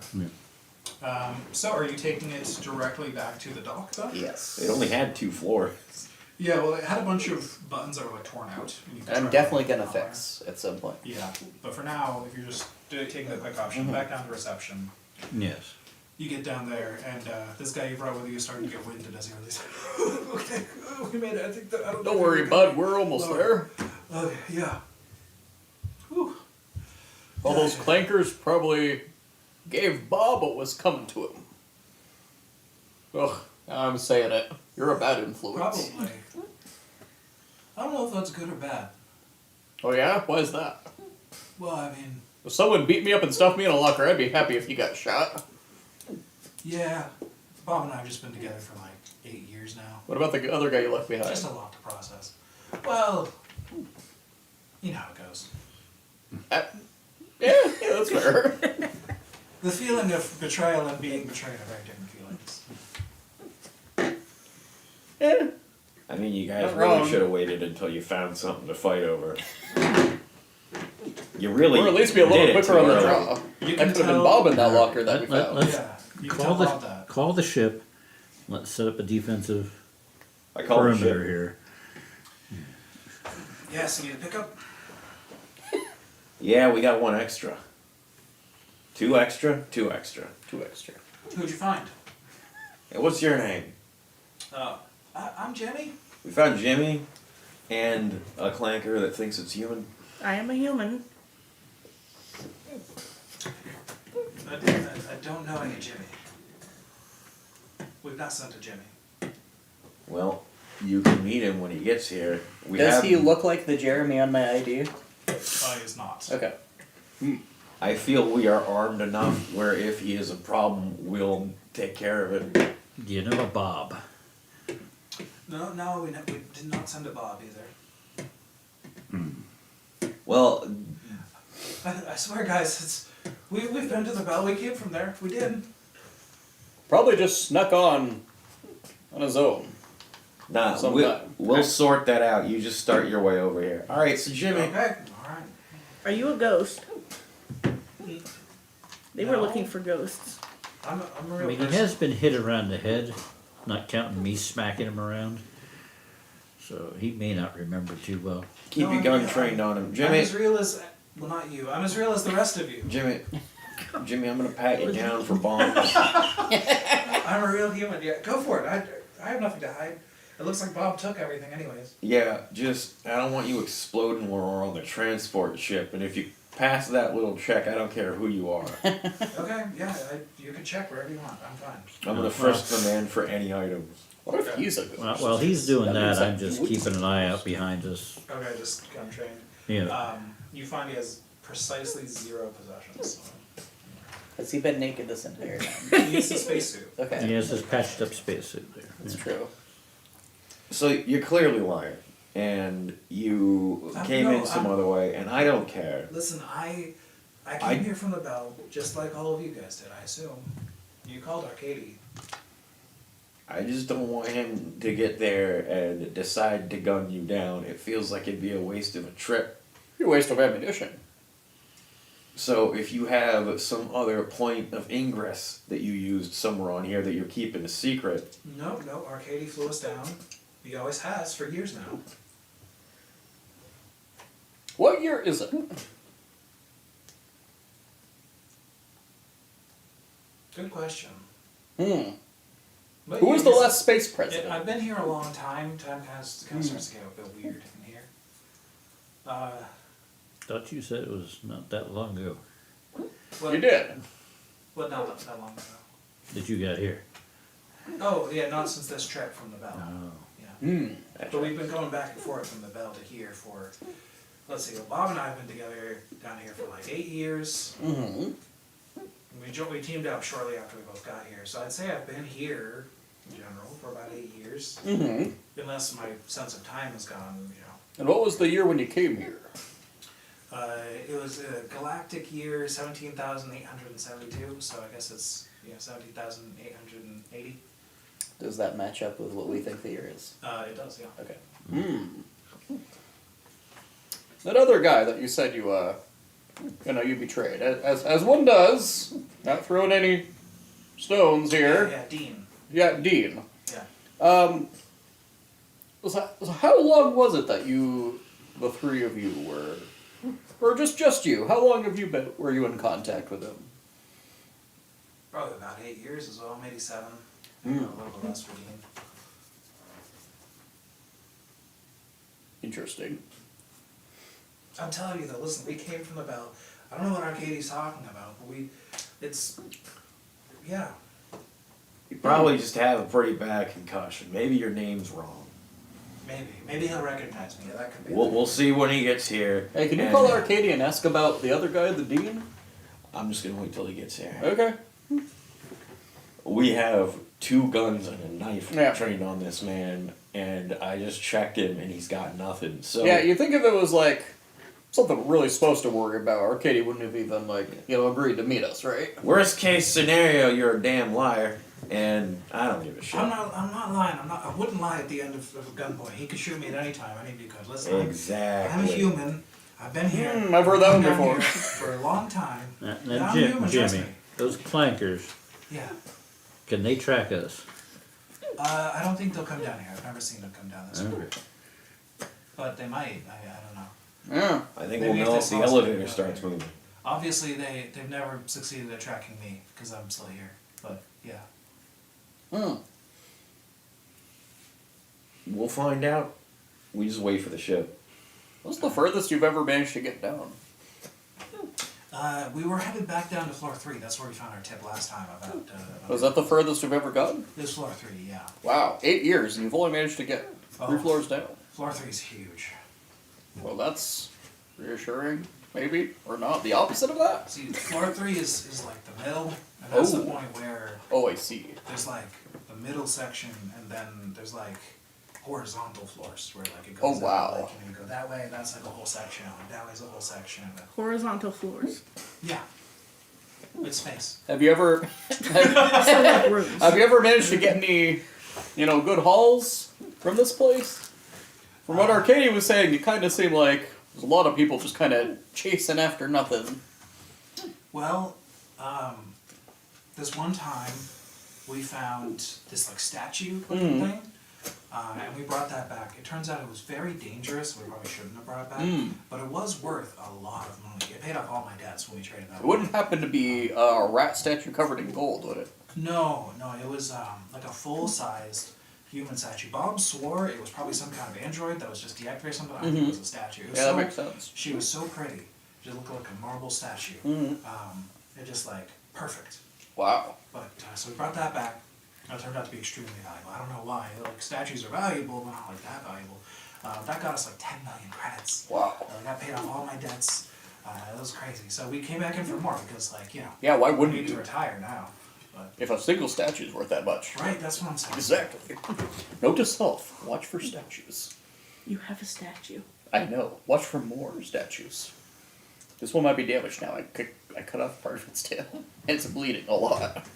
Yeah. So are you taking it directly back to the dock then? Yes. It only had 2 floors. Yeah, well, it had a bunch of buttons that were like torn out. And you could I'm try definitely to gonna fix at some point. Yeah, but for now, if you're just taking the quick option, back down to reception. Yes. You get down there, and this guy you brought with you is starting to get winded as he releases. Okay, we made it. I think that I don't. Don't think worry, we bud. We're almost there. Okay, yeah. Whew. All those clankers probably gave Bob what was coming to him. Ugh, I'm saying it. You're a bad influence. Probably. I don't know if that's good or bad. Oh yeah? Why is that? Well, I mean, If someone beat me up and stuffed me in a locker, I'd be happy if you got shot. yeah. Bob and I have just been together for like 8 years now. What about the other guy you left behind? Just a lot to process. Well, you know how it goes. Yeah, that's fair. The feeling of betrayal and being betrayed are very different feelings. Yeah. I mean, you guys Not really wrong. should have waited until you found something to fight over. You really Or at least be a little did it quicker on too the early. draw. You That can could have been tell- Bob in that locker that we Let- found. let's Yeah, you can call tell Bob that. call the ship. Let's set up a defensive I call it perimeter shit. here. Yes, you need to pick up. Yeah, we got 1 extra. 2 extra? 2 extra. 2 extra. Who'd you find? Hey, what's your name? I'm Jimmy. We found Jimmy and a clanker that thinks it's human. I am a human. I don't know any Jimmy. We've not sent a Jimmy. Well, you can meet him when he gets here. We Does have, he look like the Jeremy on my ID? He's not. Okay. I feel we are armed enough where if he is a problem, we'll take care of it. Do you know a Bob? No, we did not send a Bob either. Well, I swear, guys, we've been to the Bell. We came from there. We did. Probably just snuck on his own. nah, Sometime. we'll sort that out. You just start your way over here. All right, so Jimmy. Okay. All right. Are you a ghost? They were No. looking for ghosts. I'm a I real mean, he person. has been hit around the head, not counting me smacking him around. So he may not remember too well. Keep No, your gun I'm- trained on him. I'm Jimmy. as real as well, not you. I'm as real as the rest of you. Jimmy. Jimmy, I'm gonna pat you down for bombs. I'm a real human. Yeah, go for it. I have nothing to hide. It looks like Bob took everything, anyways. Yeah, just I don't want you exploding when we're on the transport ship, and if you pass that little check, I don't care who you are. Okay. Yeah. You can check wherever you want. I'm fine. I'm gonna frisk the man for any items. What if he's a ghost? Well, while he's doing means that, I'm just he would- keeping an eye out behind us. Okay. Just gun trained. Yeah. You find he has precisely 0 possessions. Has he been naked this entire time? He needs a spacesuit. Okay. He has his patched up spacesuit there. That's true. So you're clearly lying, and you came in some other way, and I don't care. Listen, I came here from the Bell, just like all of you guys did, I assume. You called Arcady. I just don't want him to get there and decide to gun you down. It feels like it'd be a waste of a trip. You're a waste of ammunition. So if you have some other point of ingress that you used somewhere on here that you're keeping a secret, No, Arcady flew us down. He always has for years now. What year is it? Good question. Hmm. But Who yeah, was the it's- last space president? I've been here a long time. Time kind of starts to get a bit weird in here. Thought you said it was not that long ago What, You did. What, not that long ago? that you got here. Oh, yeah, not since this trip from the Bell. Oh. Yeah. Hmm. But we've been going back and forth from the Bell to here for, let's see, well, Bob and I have been together down here for like 8 years. Mm-hmm. We teamed up shortly after we both got here. So I'd say I've been here, in general, for about 8 years. Mm-hmm. Unless my sense of time has gone, you know. And what was the year when you came here? It was a galactic year, 17,872, so I guess it's 17,880. Does that match up with what we think the year is? It does, yeah. Okay. Hmm. That other guy that you said you betrayed, as one does, not throwing any stones here. Yeah, Dean. Yeah, Dean. Yeah. So how long was it that the three of you were, or just you? How long were you in contact with him? Probably about 8 years as well, maybe 7. A little bit less for Dean. Interesting. I'm telling you though, listen, we came from the Bell. I don't know what Arcadie's talking about, but yeah. You probably just have a pretty bad concussion. Maybe your name's wrong. Maybe he'll recognize me. That could be. We'll see when he gets here. Hey, can you and call Arcadia and ask about the other guy, the Dean? I'm just gonna wait till he gets here. Okay. We have 2 guns and a knife Yeah. trained on this man, and I just checked him, and he's got nothing. So Yeah, you think if it was like something we're really supposed to worry about, Arcadia wouldn't have even agreed to meet us, right? worst case scenario, you're a damn liar, and I don't give a shit. I'm not lying. I wouldn't lie at the end of a gunpoint. He could shoot me at any time. I need to be good. Listen, Exactly. I'm a human. I've been here. I've heard that one I've been before. here for a long time. Now, Yeah, I'm human, trust Jimmy, me. those clankers, Yeah. can they track us? I don't think they'll come down here. I've never seen them come down this way. Okay. But they might. I don't know. Yeah. I think Maybe we'll if know they if the saw us elevator coming starts down moving. Obviously, they've never succeeded at tracking me because I'm still here. But yeah. Hmm. We'll find out. We just wait for the ship. What's the furthest you've ever managed to get down? We were headed back down to floor 3. That's where we found our tip last time about. Was that the furthest you've ever gotten? This is floor 3, yeah. Wow, 8 years, and you've only managed to get 3 Oh. floors down. Floor 3 is huge. Well, that's reassuring, maybe, or not. The opposite of that? See, floor 3 is like the middle, and that's the Oh. point where Oh, I see. there's like the middle section, and then there's like horizontal floors where like it Oh, goes wow. out, like you go that way, that's like a whole section, and that way's a whole section. Horizontal floors. Yeah. It's space. Have you ever So like rooms. have you ever managed to get any, good hauls from this place? From what Arcadia was saying, it kind of seemed like there's a lot of people just kind of chasing after nothing. Well, this one time we found this like statue looking thing, and we brought that back. It turns out it was very dangerous. We probably shouldn't have brought it back, but it was worth a lot of money. It paid off all my debts when we traded that. It wouldn't happen to be a rat statue covered in gold, would it? No, it was like a full-sized human statue. Bob swore it was probably some kind of android that was just deactivated or something. I think it was a statue. It was Yeah, that so- makes sense. She was so pretty. She looked like a marble statue. It just like perfect. Wow. But so we brought that back. It turned out to be extremely valuable. I don't know why. Like statues are valuable, but not like that valuable. That got us like 10 million credits. Wow. That paid off all my debts. It was crazy. So we came back in for more because Yeah, why we wouldn't need to you? retire now. But If a single statue is worth that much. right, that's what I'm saying. Exactly. Note to self, watch for statues. You have a statue. I know. Watch for more statues. This one might be damaged now. I cut off part of its tail. And it's bleeding a lot.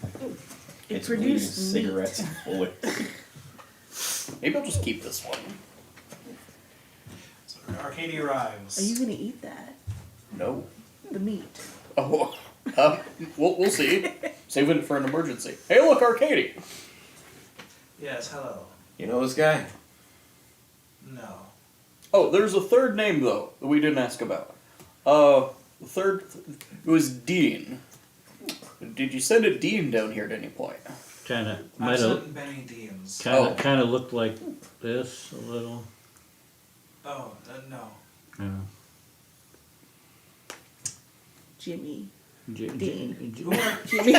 It It's produced bleeding meat. cigarettes and bullets. Maybe I'll just keep this one. So Arcadia arrives. Are you gonna eat that? No. The meat. Oh, we'll see. Saving it for an emergency. Hey, look, Arcadia. Yes, hello. You know this guy? No. Oh, there's a third name though that we didn't ask about. The third, it was Dean. Did you send a Dean down here at any point? Kinda, I've might have, sent many Deans. Oh. kinda looked like this a little. Oh, no. Yeah. Jimmy. Dean. Who are, Jimmy.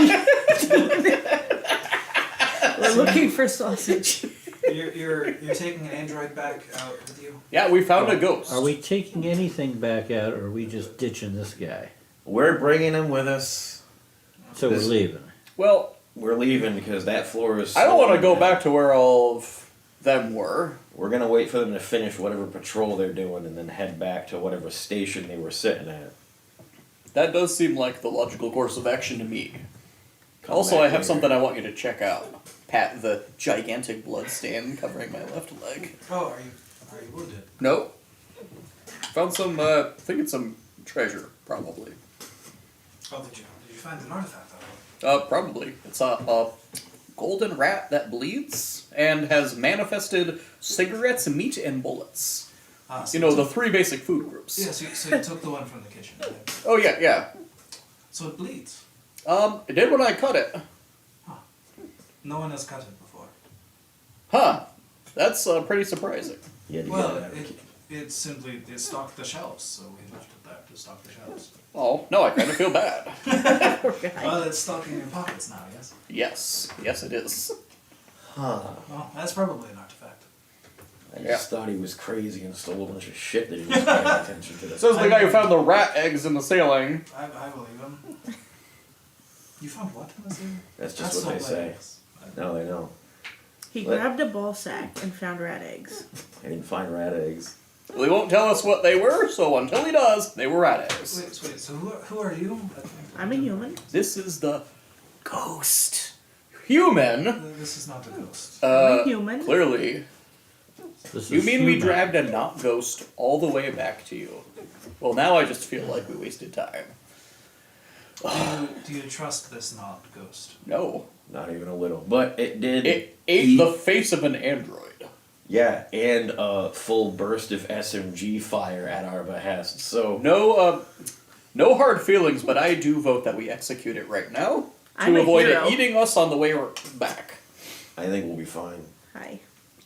We're looking for sausage. you're taking an android back out with you? Yeah, we found a ghost. Are we taking anything back out, or are we just ditching this guy? We're bringing him with us. So we're This- leaving. Well, We're leaving because that floor is. I don't want to stolen. go back to where all of them were. We're gonna wait for them to finish whatever patrol they're doing and then head back to whatever station they were sitting at. That does seem like the logical course of action to me. Come Also, back I have later. something I want you to check out. Pat, the gigantic blood stain covering my left leg. Oh, are you wounded? Nope. Found some, I think it's some treasure, probably. Oh, did you find an artifact though? Probably. It's a golden rat that bleeds and has manifested cigarettes, meat, and bullets. Ah, so You know, the three basic food groups. Yeah, so you took the one from the kitchen. Right? Oh, yeah, yeah. So it bleeds. It did when I cut it. No one has cut it before. Huh. That's pretty surprising. You had to Well, get it out. it stocked the shelves, so we left it there to stock the shelves. Oh, no, I kind of feel bad. Poor guy. Well, it's stocking your pockets now, yes? Yes. Yes, it is. Well, that's probably an artifact. I just thought he was crazy and stole a bunch of shit that he was paying attention to. Says the guy who found the rat eggs in the ceiling. I believe him. You found what in the ceiling? That's just That's what they not say. eggs. No, they know. He What? grabbed a ball sack and found rat eggs. I didn't find rat eggs. Well, he won't tell us what they were, so until he does, they were rat eggs. Wait, so who are you? I'm a human. This is the ghost. Human? This is not a ghost. I'm a human. Clearly. This You is mean we human. dragged a not ghost all the way back to you? Well, now I just feel like we wasted time. Do you trust this not ghost? No. Not even a little. But it did. It ate the face of an android. Yeah, and a full burst of SMG fire at our behest. So No hard feelings, but I do vote that we execute it right now I'm to a avoid hero. it eating us on the way back. I think we'll be fine. Hi.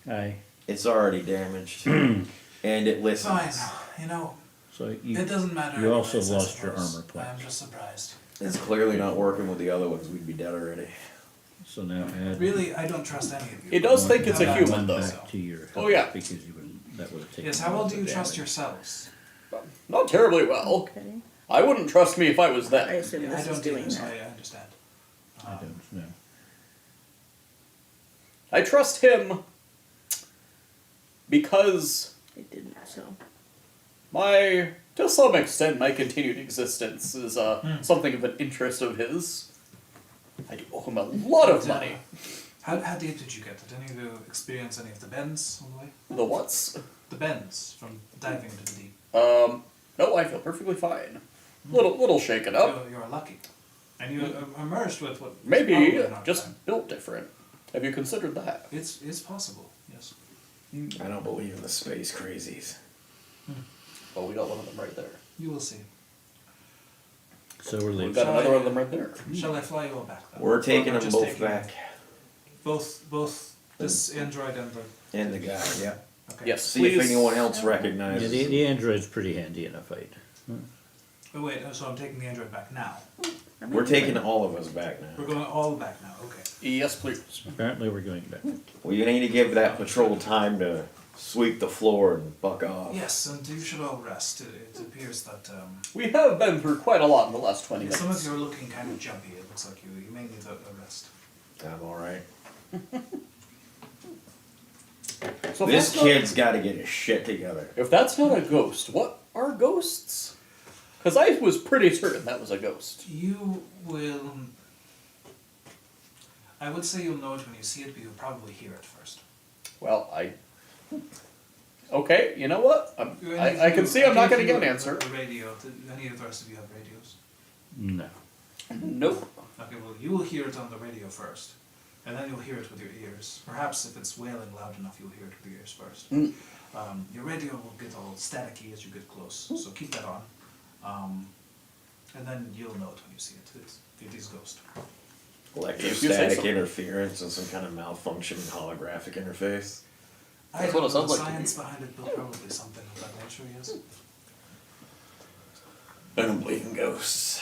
Aye. It's already damaged. And it listens. Fine. You know, So it you, doesn't matter. you also anyways, I lost your suppose. armor plates. I'm just surprised. It's clearly not working with the other ones. We'd be dead already. so now add. Really, I don't trust any of you. It does think it's a Add human, one though. back to your Oh, yeah. because you would, that would have taken. Yes, how well all do the you trust damage. yourselves? Not terribly well. Okay. I wouldn't trust me if I was I them. assume Yeah, I this is don't doing either, so that. I understand. I don't know. I trust him because It didn't, so. to some extent, my continued existence is something of an interest of his. I do owe him a lot of money. How deep did you get? Did any of you experience any of the bends on the way? The what's? The bends from diving into the deep. No, I feel perfectly fine. Little shaken up. You're lucky. And you emerged with what? was Maybe probably an just artifact. built different. Have you considered that? It's possible. Yes. I don't believe in the space crazies. Oh, we got one of them right there. You will see. So we're We've leaving. got another one of them right there. Shall I fly you all back? Then? We're taking Or them just both taking back. Both this android and the. And the guy, yeah. Okay. Yes, See please. if anyone else Yeah, recognizes. the android's pretty handy in a fight. Oh, wait. So I'm taking the android back now. I'm We're a taking human. all of us back We're now. going all back now. Okay. Yes, please. Apparently we're going back. We need to give that patrol time to sweep the floor and buck off. Yes, and you should all rest. It appears that We have been through quite a lot in the last 20 minutes. some of you are looking kind of jumpy. It looks like you may need a rest. I'm alright. So if This that's not- kid's gotta get his shit together. If that's not a ghost, what are ghosts? Because I was pretty certain that was a ghost. You will. I would say you'll know it when you see it, but you'll probably hear it first. Well, Okay, you know what? Any I of can you- see I'm not gave going to you get an answer. A radio. Any of the rest of you have radios? No. Nope. Okay, well, you will hear it on the radio first, and then you'll hear it with your ears. Perhaps if it's wailing loud enough, you'll hear it with your ears first. Mm. Your radio will get all staticky as you get close, so keep that on. And then you'll know it when you see it. It is Ghost. Electrostatic interference and some kind of malfunctioning holographic interface. I what don't it know sounds the like to science behind it, but probably something of that nature, yes. I don't believe in ghosts.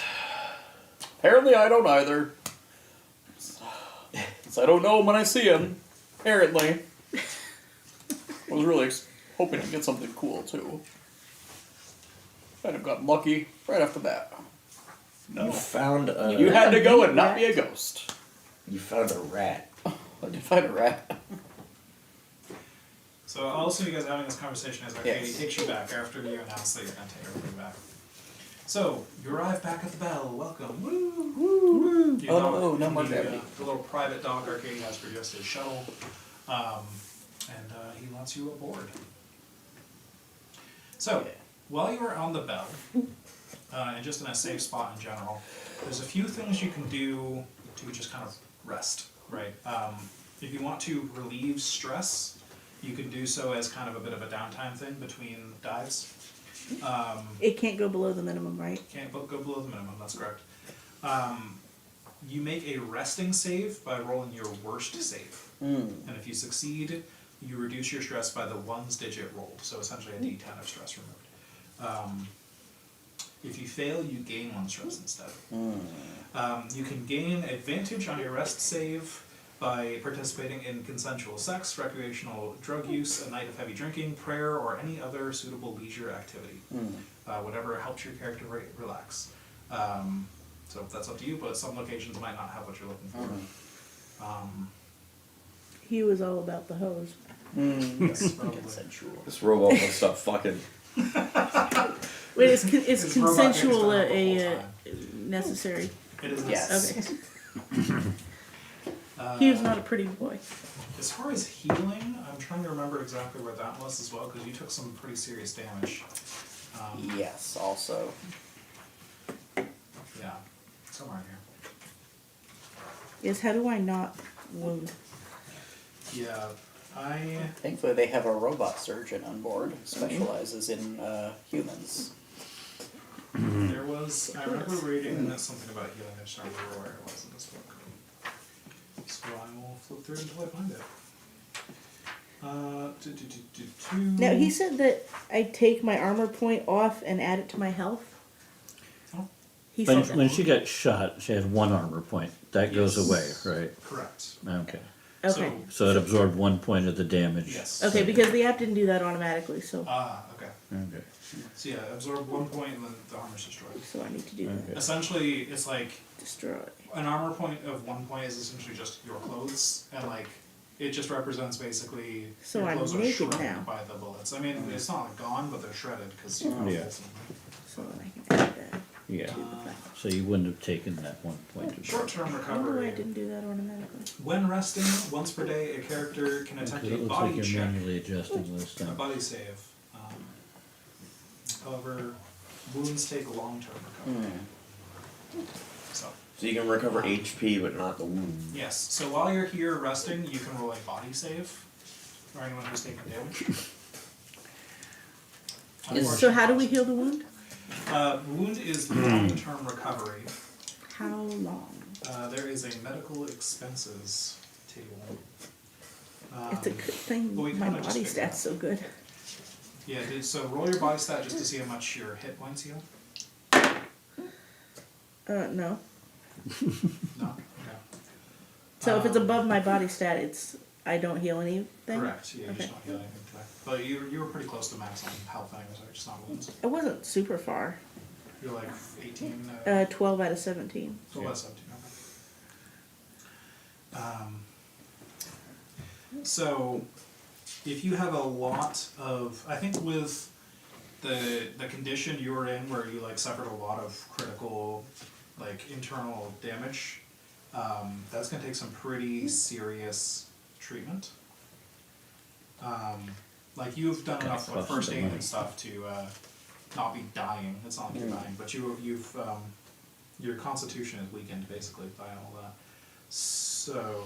Apparently, I don't either. So I don't know him when I see him. Apparently. I was really hoping to get something cool, too. I'd have gotten lucky right off the bat. You found a. You had to go and not be a ghost. You found a rat. I did find a rat. So I'll listen to you guys having this conversation as Katie Yes. takes you back after you announce that you're going to take everybody back. So, you arrive back at the Bell. Welcome. Woo! Woo! You Oh, no more the, gravity. the little private dock Arcady has for just his shuttle. And he wants you aboard. So, while you are on the Bell, and just in a safe spot in general, there's a few things you can do to just kind of rest, right? If you want to relieve stress, you can do so as kind of a bit of a downtime thing between dives. It can't go below the minimum, right? Can't go below the minimum, that's correct. You make a resting save by rolling your worst save. And if you succeed, you reduce your stress by the ones digit rolled, so essentially a d10 of stress removed. If you fail, you gain 1 stress instead. You can gain advantage on your rest save by participating in consensual sex, recreational drug use, a night of heavy drinking, prayer, or any other suitable leisure activity. Whatever helps your character relax. So that's up to you, but some locations might not have what you're looking for. He was all about the hose. Yes, probably. Consensual. This robot will stop fucking. Wait, is This robot gets consensual done the whole time. necessary? It is Yes. necessary. Okay. He was not a pretty boy. As far as healing, I'm trying to remember exactly where that was as well, because you took some pretty serious damage. Yes, also. Yeah, somewhere in here. Yes, how do I not wound? Yeah, Thankfully, they have a robot surgeon on board who specializes in humans. there was, I remember reading something about healing, I just don't remember where it was in this book. So I will flip through until I find it. Now, he said that I take my armor point off and add it to my health. Oh. He said When that. she got shot, she had 1 armor point. That goes Yes. away, right? Correct. Okay. Okay. So it absorbed 1 point of the damage. Yes. Okay, because the app didn't do that automatically, so Okay. Okay. So yeah, absorb 1 point and then the armor's destroyed. I need to do that. Okay. Essentially, it's like Destroy. an armor point of 1 point is essentially just your clothes, and like it just represents basically So your I'm clothes are naked shrunk now. by the bullets. I mean, it's not like gone, but they're shredded because you know. Yeah. So then I can add that. Yeah. So you wouldn't have taken that 1 point. of- Short-term I wonder why recovery. I didn't do that automatically. When resting, once per day, a character can attempt It a looks body like you're check, manually adjusting this a time. body save. However, wounds take long-term recovery. So. So you can recover HP, but not the wound. Yes, so while you're here resting, you can roll a body save for anyone who's taking damage. So how do we heal the wound? Wound is long-term recovery. How long? There is a medical expenses table. It's a good thing but we my kinda just body figured stat's so good. Yeah, so roll your body stat just to see how much your hit points heal. No. No? Okay. So if it's above my body stat, it's I don't heal anything? Correct, yeah, you Okay. just don't heal anything today. But you were pretty close to max on health anyway, so just not wounds. It wasn't super far. You're like 18, 12 out of 17. 12 out of 17, okay. So, if you have a lot of, I think with the condition you were in where you like suffered a lot of critical like internal damage, that's gonna take some pretty serious treatment. Like you've done enough like, cost first the aid money. and stuff to not be dying. It's not like you're dying, but you've your constitution is weakened basically by all that. So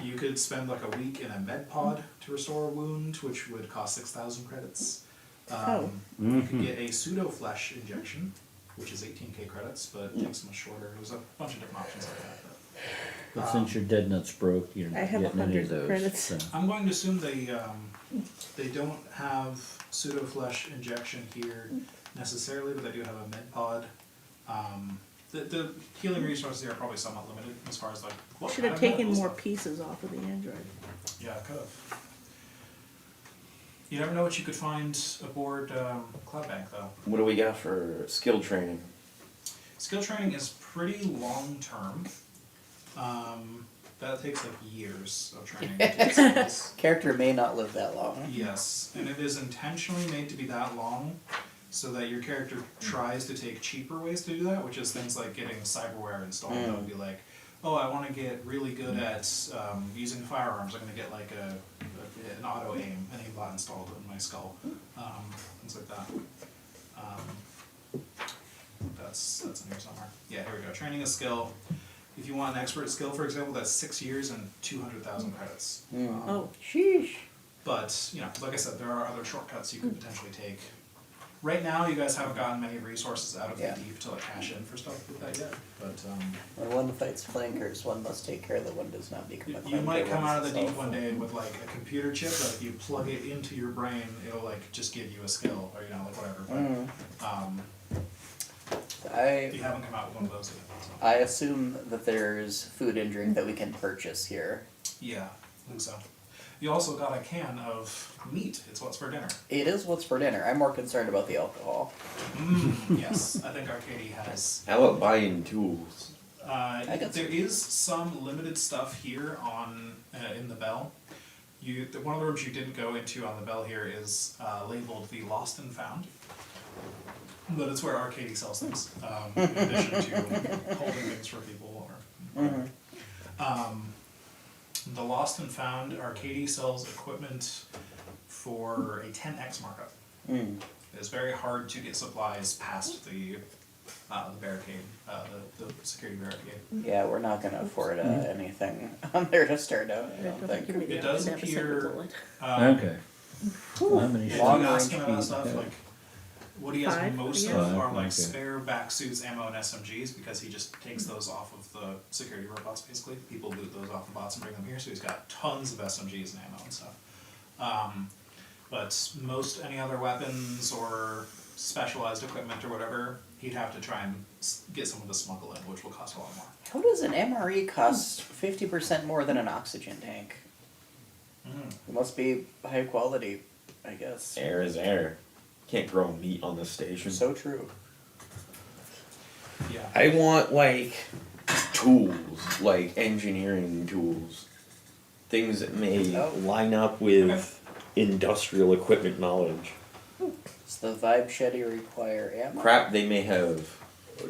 You could spend like a week in a med pod to restore a wound, which would cost 6,000 credits. You could get a pseudo flesh injection, which is 18k credits, but it takes much shorter. There's a bunch of different options like that. But since your dead nuts broke, you're I not have getting any of 100 those. credits. So. I'm going to assume they don't have pseudo flesh injection here necessarily, but they do have a med pod. The healing resources here are probably somewhat limited as far as like what Should kind have of taken medical more stuff. pieces off of the android. Yeah, I could have. You never know what you could find aboard Cloudbank, though. What do we got for skill training? Skill training is pretty long term. That takes like years of training. to get skills. Character may not live that long. Yes, and it is intentionally made to be that long so that your character tries to take cheaper ways to do that, which is things like getting cyberware installed. That would be like, oh, I want to get really good at using firearms. I'm going to get like an auto aim, an aimbot installed in my skull, things like that. That's in here somewhere. Yeah, here we go. Training a skill. If you want an expert skill, for example, that's 6 years and 200,000 credits. Oh, Sheesh. But, you know, like I said, there are other shortcuts you could potentially take. Right now, you guys haven't gotten many resources out of Yeah. the deep to like cash in for stuff with that yet. But When one fights flankers, one must take care that one does not become a flanker. you might come out of the deep oneself. one day with like a computer chip that if you plug it into your brain, it'll like just give you a skill or, you know, like whatever. But you haven't come out with one of those yet. So. I assume that there's food and drink that we can purchase here. Yeah, I think so. You also got a can of meat. It's what's for dinner. It is what's for dinner. I'm more concerned about the alcohol. Yes, I think Arcady has. How about buying tools? There is some limited stuff here on in the bell. One of the rooms you didn't go into on the bell here is labeled the Lost and Found, but it's where Arcady sells things. In addition to holding things for people or whatever. The Lost and Found, Arcady sells equipment for a 10x markup. It's very hard to get supplies past the barricade, the security barricade. Yeah, we're not gonna afford anything on there to start out. I don't think. give me the It does option to have a single appear. bullet. Okay. How many Yeah, shots? you ask range him about feed. stuff like what he has 5, most I of guess. are Okay. like spare back suits, ammo, and SMGs because he just takes those off of the security robots. Basically, people loot those off the bots and bring them here. So he's got tons of SMGs and ammo and stuff. But most any other weapons or specialized equipment or whatever, he'd have to try and get someone to smuggle in, which will cost a lot more. How does an MRE cost 50% more than an oxygen tank? It must be high quality, I guess. Air is air. Can't grow meat on the station. So true. Yeah. I want like tools, like engineering tools, things that may Oh. line up with industrial equipment knowledge. Does the Vibe Shetty require ammo? Crap they may have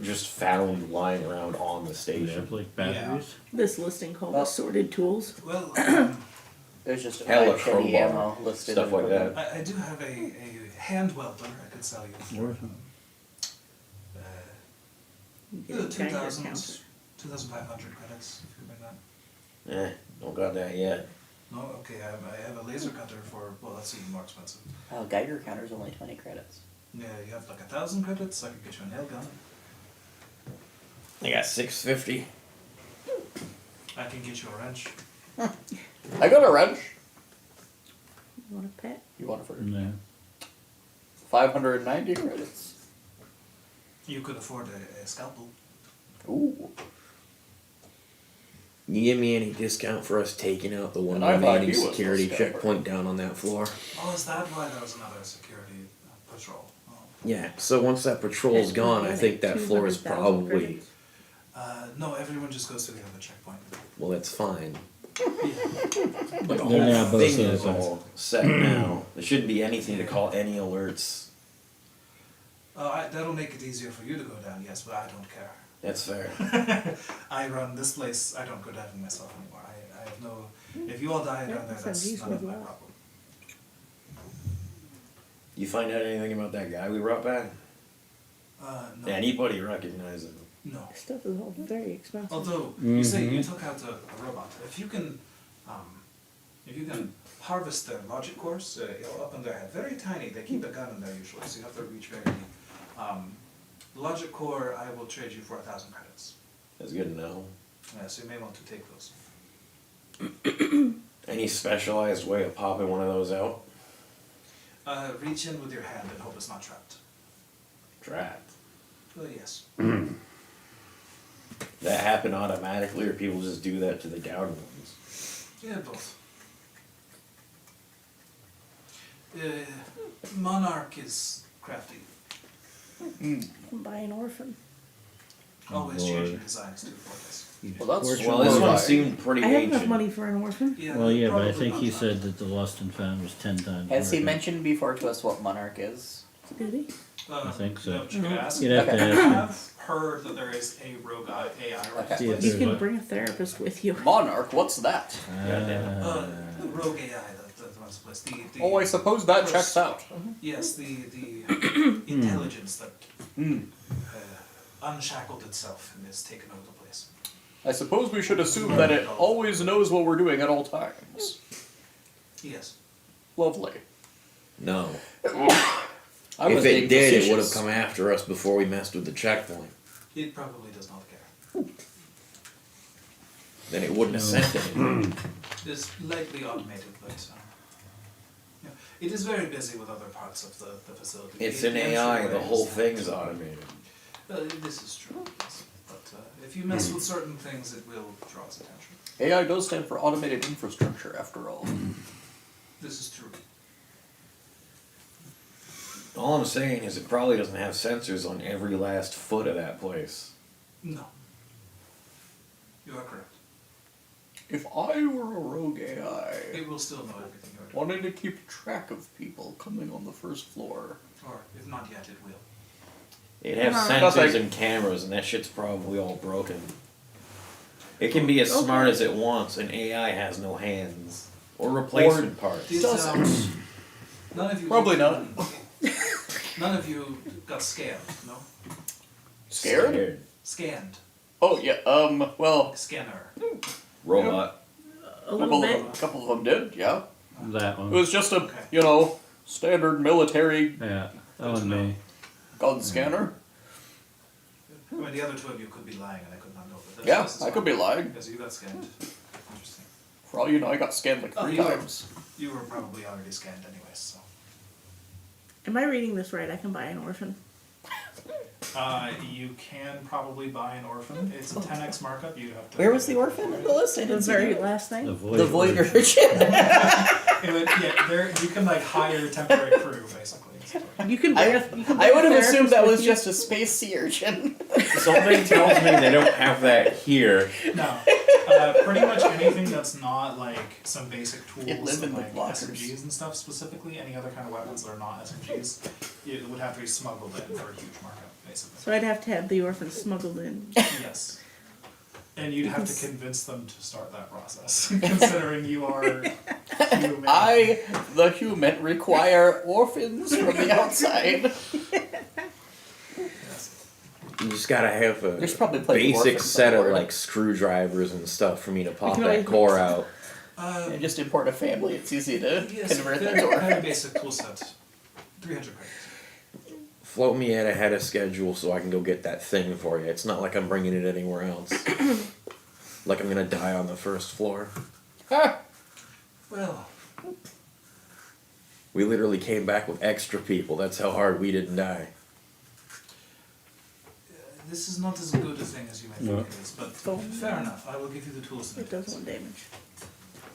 just found lying around on the Do they station. have like batteries? This listing called Well- assorted tools. Well, There's just a Hella Vibe Shetty crowbar, ammo listed. stuff in like equipment. that. I do have a hand welder I could sell you. Where- You get a Geiger 2,000, counter. 2,500 credits, if you bring that. Don't got that yet. No, okay, I have a laser cutter for, well, that's even more expensive. Oh, Geiger counter's only 20 credits. Yeah, you have like 1,000 credits, I could get you a nail gun. I got 650. I can get you a wrench. I got a wrench. You want a pet? You want it for No. 590 credits. You could afford a scalpel. Ooh. You give me any discount for us taking out the one And I thought remaining he was the security scalper. checkpoint down on that floor? Oh, is that why there was another security patrol? Oh. Yeah, so once that patrol's That's gone, I like think that floor is 200,000 probably, credits. No, everyone just goes to the other checkpoint. well, that's fine. Yeah. But the They're now whole both thing the is same. all set now. There shouldn't be anything to call any alerts. That'll make it easier for you to go down, yes, but I don't care. That's fair. I run this place, I don't go down myself anymore. I have no. If you all die down there, that's SMGs none of was my lost. problem. You find out anything about that guy we brought back? No. Anybody recognize him? No. This stuff is all very expensive. Although, you say you took out the robot. If you can If you can harvest their logic cores up in their head, very tiny. They keep a gun in there usually, so you have to reach very deep. Logic core, I will trade you for 1,000 credits. That's good to know. So you may want to take those. Any specialized way of popping one of those out? Reach in with your hand and hope it's not trapped. Trapped. Well, yes. That happen automatically, or people just do that to the down ones? Yeah, both. Monarch is crafty. Buy an orphan. Always Lord. changing designs too for this. Well, that's Well, this one horrifying. seemed pretty I have enough ancient. money for an orphan. Well, yeah, but I probably think not he that. said that the lost and found was 10 times. Has he worth it. mentioned before to us what Monarch is? Did he? I think so. No, but you could ask. You'd have to I ask him. have heard that there is a rogue AI right Okay. See if You there's can a- bring a therapist with you. Monarch, what's that? the rogue AI that runs the place. The, Oh, I suppose that checks out. Yes, the intelligence that unshackled itself and has taken over the place. I suppose we should assume that it always knows what we're doing at all times. Yes. Lovely. No. I was If it being did, it would have facetious. come after us before we messed with the checkpoint. It probably does not care. Then it wouldn't have sent it. It's likely automated, but yeah. It is very busy with other parts of the facility. It's The an AI, the entryway whole is- thing's automated. This is true, yes. But if you mess with certain things, it will draw its attention. AI does stand for automated infrastructure, after all. This is true. All I'm saying is it probably doesn't have sensors on every last foot of that place. No. You are correct. If I were a rogue AI, It will still know everything you're doing. wanting to keep track of people coming on the first floor. Or, if not yet, it will. It has That's sensors like- and cameras, and that shit's probably all broken. It can be as smart as it wants, and AI has no hands. Or replacement parts. These, Doesn't. none of you... Probably not. None of you got scanned, no? Scared? Scanned. Oh, yeah, well, Scanner. Robot. A little bit. a couple of them did, yeah. That It one. was just a, Okay. standard military Yeah, that one may. gun scanner. I mean, the other two of you could be lying and I could not know. But this, Yeah, this is I could be fine. lying. Yeah, so you got scanned. Interesting. For all you know, I got scanned like Oh, 3 you were- times. You were probably already scanned anyways, so... Am I reading this right? I can buy an orphan. You can probably buy an orphan. It's a 10x markup. You have to. Where was the orphan in the list? I The didn't see very it. last The thing. void. The Void Urchin. It would, yeah, there you can like hire temporary crew basically. You can bring a. You can I bring would a have assumed therapist that with was you. just a space sea urchin. Something tells me they don't have that here. No, pretty much anything that's not like some basic tools You live in and the like lockers. SMGs and stuff specifically. Any other kind of weapons that are not SMGs, it would have to be smuggled in for a huge markup, basically. So I'd have to have the orphan smuggled in. Yes. And you'd have to convince them to start that process, considering you are human. I, the human, require orphans from the outside. Yes. You just gotta have a There's probably plenty of basic orphans set on of board. like screwdrivers and stuff for me to pop can that always core make out. Yeah, just import a family, it's easy to Yes, convert very, them to very orphans. basic tool set. 300 credits. Float me at ahead of schedule so I can go get that thing for you. It's not like I'm bringing it anywhere else. Like I'm gonna die on the first floor. Ah, Well, We literally came back with extra people. That's how hard we didn't die. this is not as good a thing as you may No. think it is, but fair enough. I will give you the tools. It does 1 damage.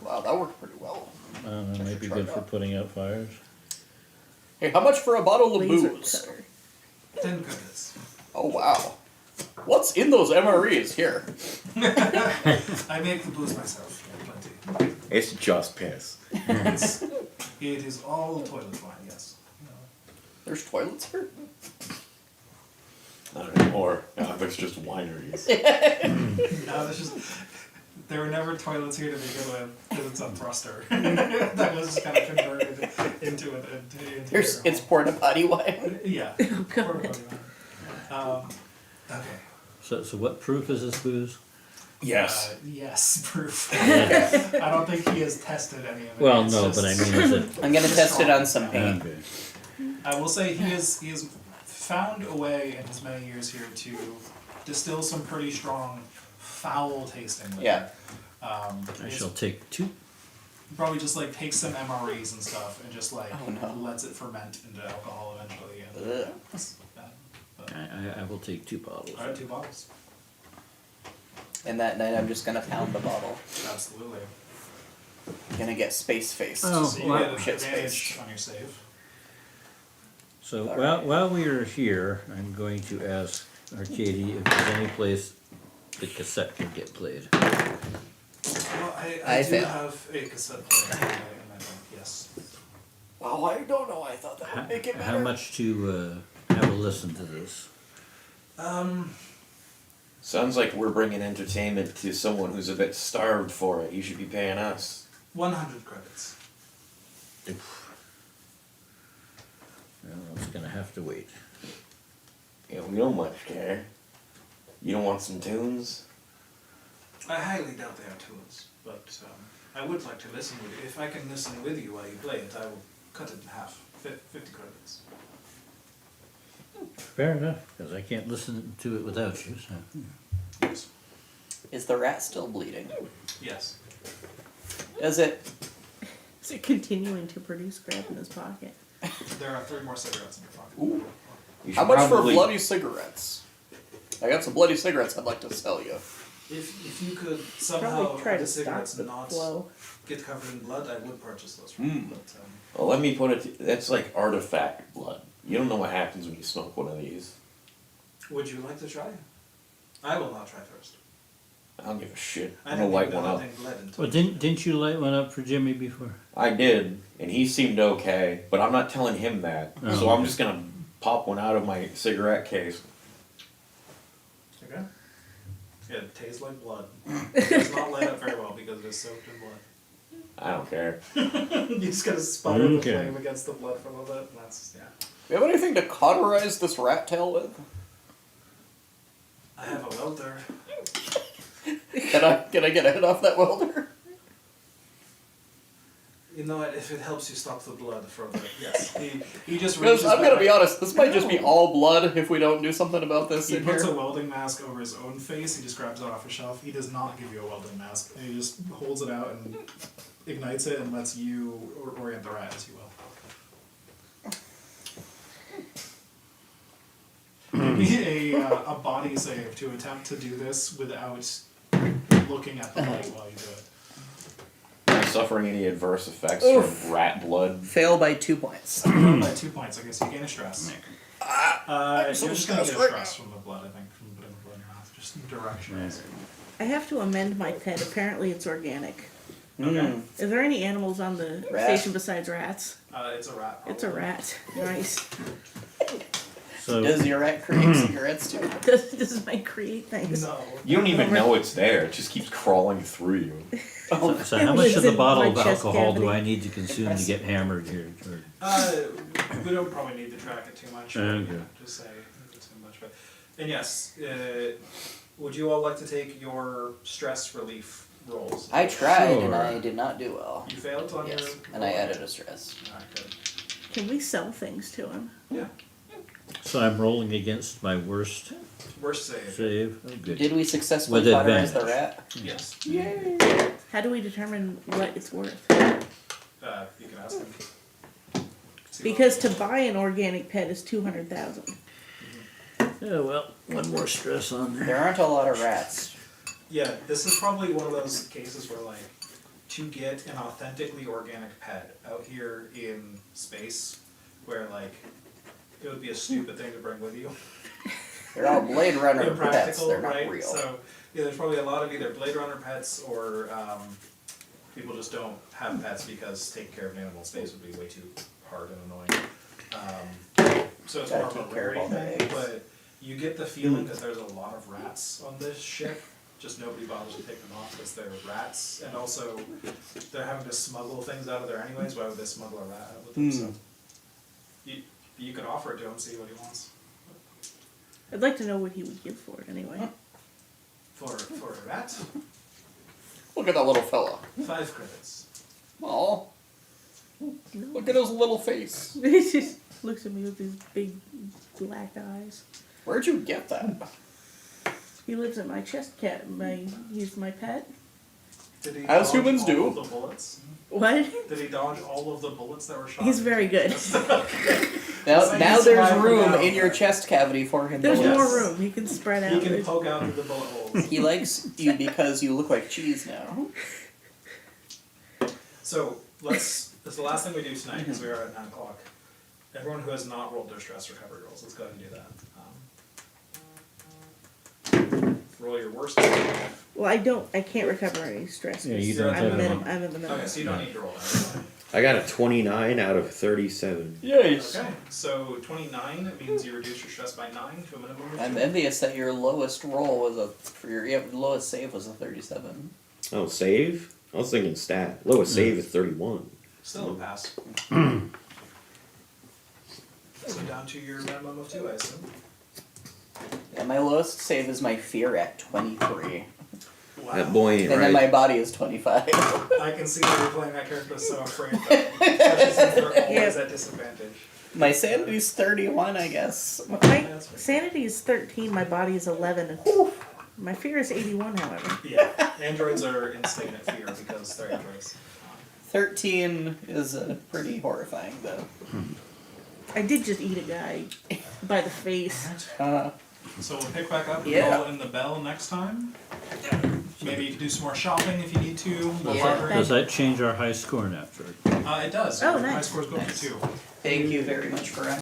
wow, that worked pretty well. I don't know, might be Try good it for out. putting out fires. Hey, how much for a bottle of Laser booze? cutter. 10 credits. Oh, wow. What's in those MREs here? I make the booze myself. Plenty. It's just piss. It is all toilet wine, yes. There's toilets here? I don't know. Or it's just wineries. No, this is. There were never toilets here to begin with, because it's a thruster. That was just kind of converted into it. Into There's, your it's home. porta potty wine. Yeah. God. Okay. So what proof is this booze? Yes. Yes, proof. I don't think he has tested any of it. Well, It's no, just- but I mean, is it? I'm gonna test it on some paint. Okay. I will say he has found a way in his many years here to distill some pretty strong, foul tasting liquor. Yeah. I He's shall take 2. probably just like takes some MREs and stuff and just like Oh, no. lets it ferment into alcohol eventually. And Ugh. it's bad. But, I will take 2 bottles. all right, 2 bottles. And that night I'm just gonna pound the bottle. Absolutely. Gonna get space faced. Oh, So you well, get an shit advantage space. on your save. So All while we are here, I'm going to ask Arcady if there's any place the cassette can get played. Well, I do fail. have a cassette player in my bank, yes. Oh, I don't know. I thought that would make it better. How much to have a listen to this? Sounds like we're bringing entertainment to someone who's a bit starved for it. You should be paying us. 100 credits. Well, it's gonna have to wait. You know, we don't much care. You don't want some tunes? I highly doubt they have tunes, but I would like to listen with you. If I can listen with you while you play it, I will cut it in half. 50 credits. Fair enough, because I can't listen to it without you. So. Yes. Is the rat still bleeding? Yes. Is it? Is it continuing to produce crap in his pocket? There are 3 more cigarettes in your pocket. Ooh. You How should much for probably- bloody cigarettes? I got some bloody cigarettes I'd like to sell you. If you could somehow Probably try have to the stop cigarettes the not flow. get covered in blood, I would purchase those from you. But, Well, let me put it. That's like artifact blood. You don't know what happens when you smoke one of these. would you like to try? I will not try first. I don't give a shit. I I'm gonna didn't light even one know up. anything bled until Well, didn't you light one up for Jimmy before? I did, and he seemed okay, but I'm not telling him that. Oh, So I'm okay. just gonna pop one out of my cigarette case. Okay. Yeah, it tastes like blood. It does not light up very well because it is soaked in blood. I don't care. You just gotta sputter Okay. the flame against the blood for a little bit, and that's, yeah. Do you have anything to cauterize this rat tail with? I have a welder. Can I get a hit off that welder? You know what, if it helps you stop the blood from the, yes. He just Because reaches I'm gonna back- be honest, this might just be all blood if we don't do something about this He in puts here. a welding mask over his own face, he just grabs it off a shelf. He does not give you a welding mask. And he just holds it out and ignites it and lets you orient the rat as you will. Maybe a body save to attempt to do this without looking at the light while you do it. Am I suffering any adverse effects Oof. from rat blood? Fail by 2 points. By 2 points, I guess you gain a stress. I'm so You're just gonna get stressed right stress from the blood, I think, from putting the blood in your mouth. Just directions. I have to amend my pet. Apparently, it's organic. Mm. Is there any animals on the Rat. station besides rats? It's a rat. It's a probably. rat. Nice. So Does your rat create cigarettes too? Does mine create things? No. You don't even know it's there. It just keeps crawling through you. so how much of the in bottle my of chest alcohol do cavity. I need to consume to get hammered here? Or- We don't probably need to track it too much. Okay. Just say it's too much. But and yes, would you all like to take your stress relief rolls? I tried and Sure. I did not do well. You failed on Yes, your. and I added a stress. Alright, good. Can we sell things to him? Yeah. So I'm rolling against my worst Worst save. save. Oh, good. Did we successfully With cauterize the advantage. rat? Yes. Yay! How do we determine what it's worth? You can ask him. See Because to buy an organic pet is 200,000. Yeah, well, one more stress on there. There aren't a lot of rats. Yeah, this is probably one of those cases where, like, to get an authentically organic pet out here in space, where, like, it would be a stupid thing to bring with you. They're all Blade Runner pets. Impractical, They're not right? real. So, yeah, there's probably a lot of either Blade Runner pets or people just don't have pets because taking care of an animal in space would be way too hard and annoying. So it's Gotta more of take a care of all rarity their thing, eggs. but you get the feeling that there's a lot of rats on this ship. Just nobody bothers to take them off because they're rats, and also they're having to smuggle things out of there anyways. Why would they smuggle a rat out with them? So you could offer it to him, see what he wants. I'd like to know what he would give for it anyway. for that. Look at that little fella. 5 credits. Oh, look at his little face. He just looks at me with these big black eyes. Where'd you get that? He lives in my chest cat. He's my pet. Did he As dodge humans all do. of the bullets? What? Did he dodge all of the bullets that were shot? He's very good. Now, So now he's there's fine room now. in your chest cavity for him. There's to more live. room. He can spread out. He can poke out through the bullet holes. He likes you because you look like cheese now. So let's. This is the last thing we do tonight because we are at 9 o'clock. Everyone who has not rolled their stress recovery rolls, let's go ahead and do that. Roll your worst. Well, I can't recover any stress. Yeah, you 'cause don't I'm, have minim- minimum. I'm at the minimum. Okay, so you don't need to roll that. I got a 29 out of 37. Yes. Okay, so 29 means you reduce your stress by 9 to a minimum of 2. I'm envious that your lowest roll was your lowest save was a 37. Oh, save? I was thinking stat. Lowest save is 31. Still a pass. So down to your minimum of 2, I assume. And my lowest save is my fear at 23. Wow. That boy ain't And then my right. body is 25. I can see that you're playing that character so afraid, though. Especially since they're always Yeah. at disadvantage. My sanity's 31, I guess. My That's right. sanity is 13. My body is 11. My fear is 81, however. Yeah, androids are in stagnant fear because they're androids. 13 is pretty horrifying, though. I did just eat a guy by the face. So we'll pick back up and Yeah. roll in the bell next time. Maybe you can do some more shopping if you need to. More Yeah. bartering. Does that change our high score, Natural? It does. Oh, Your nice. high scores go up Nice. to 2. Thank you very much for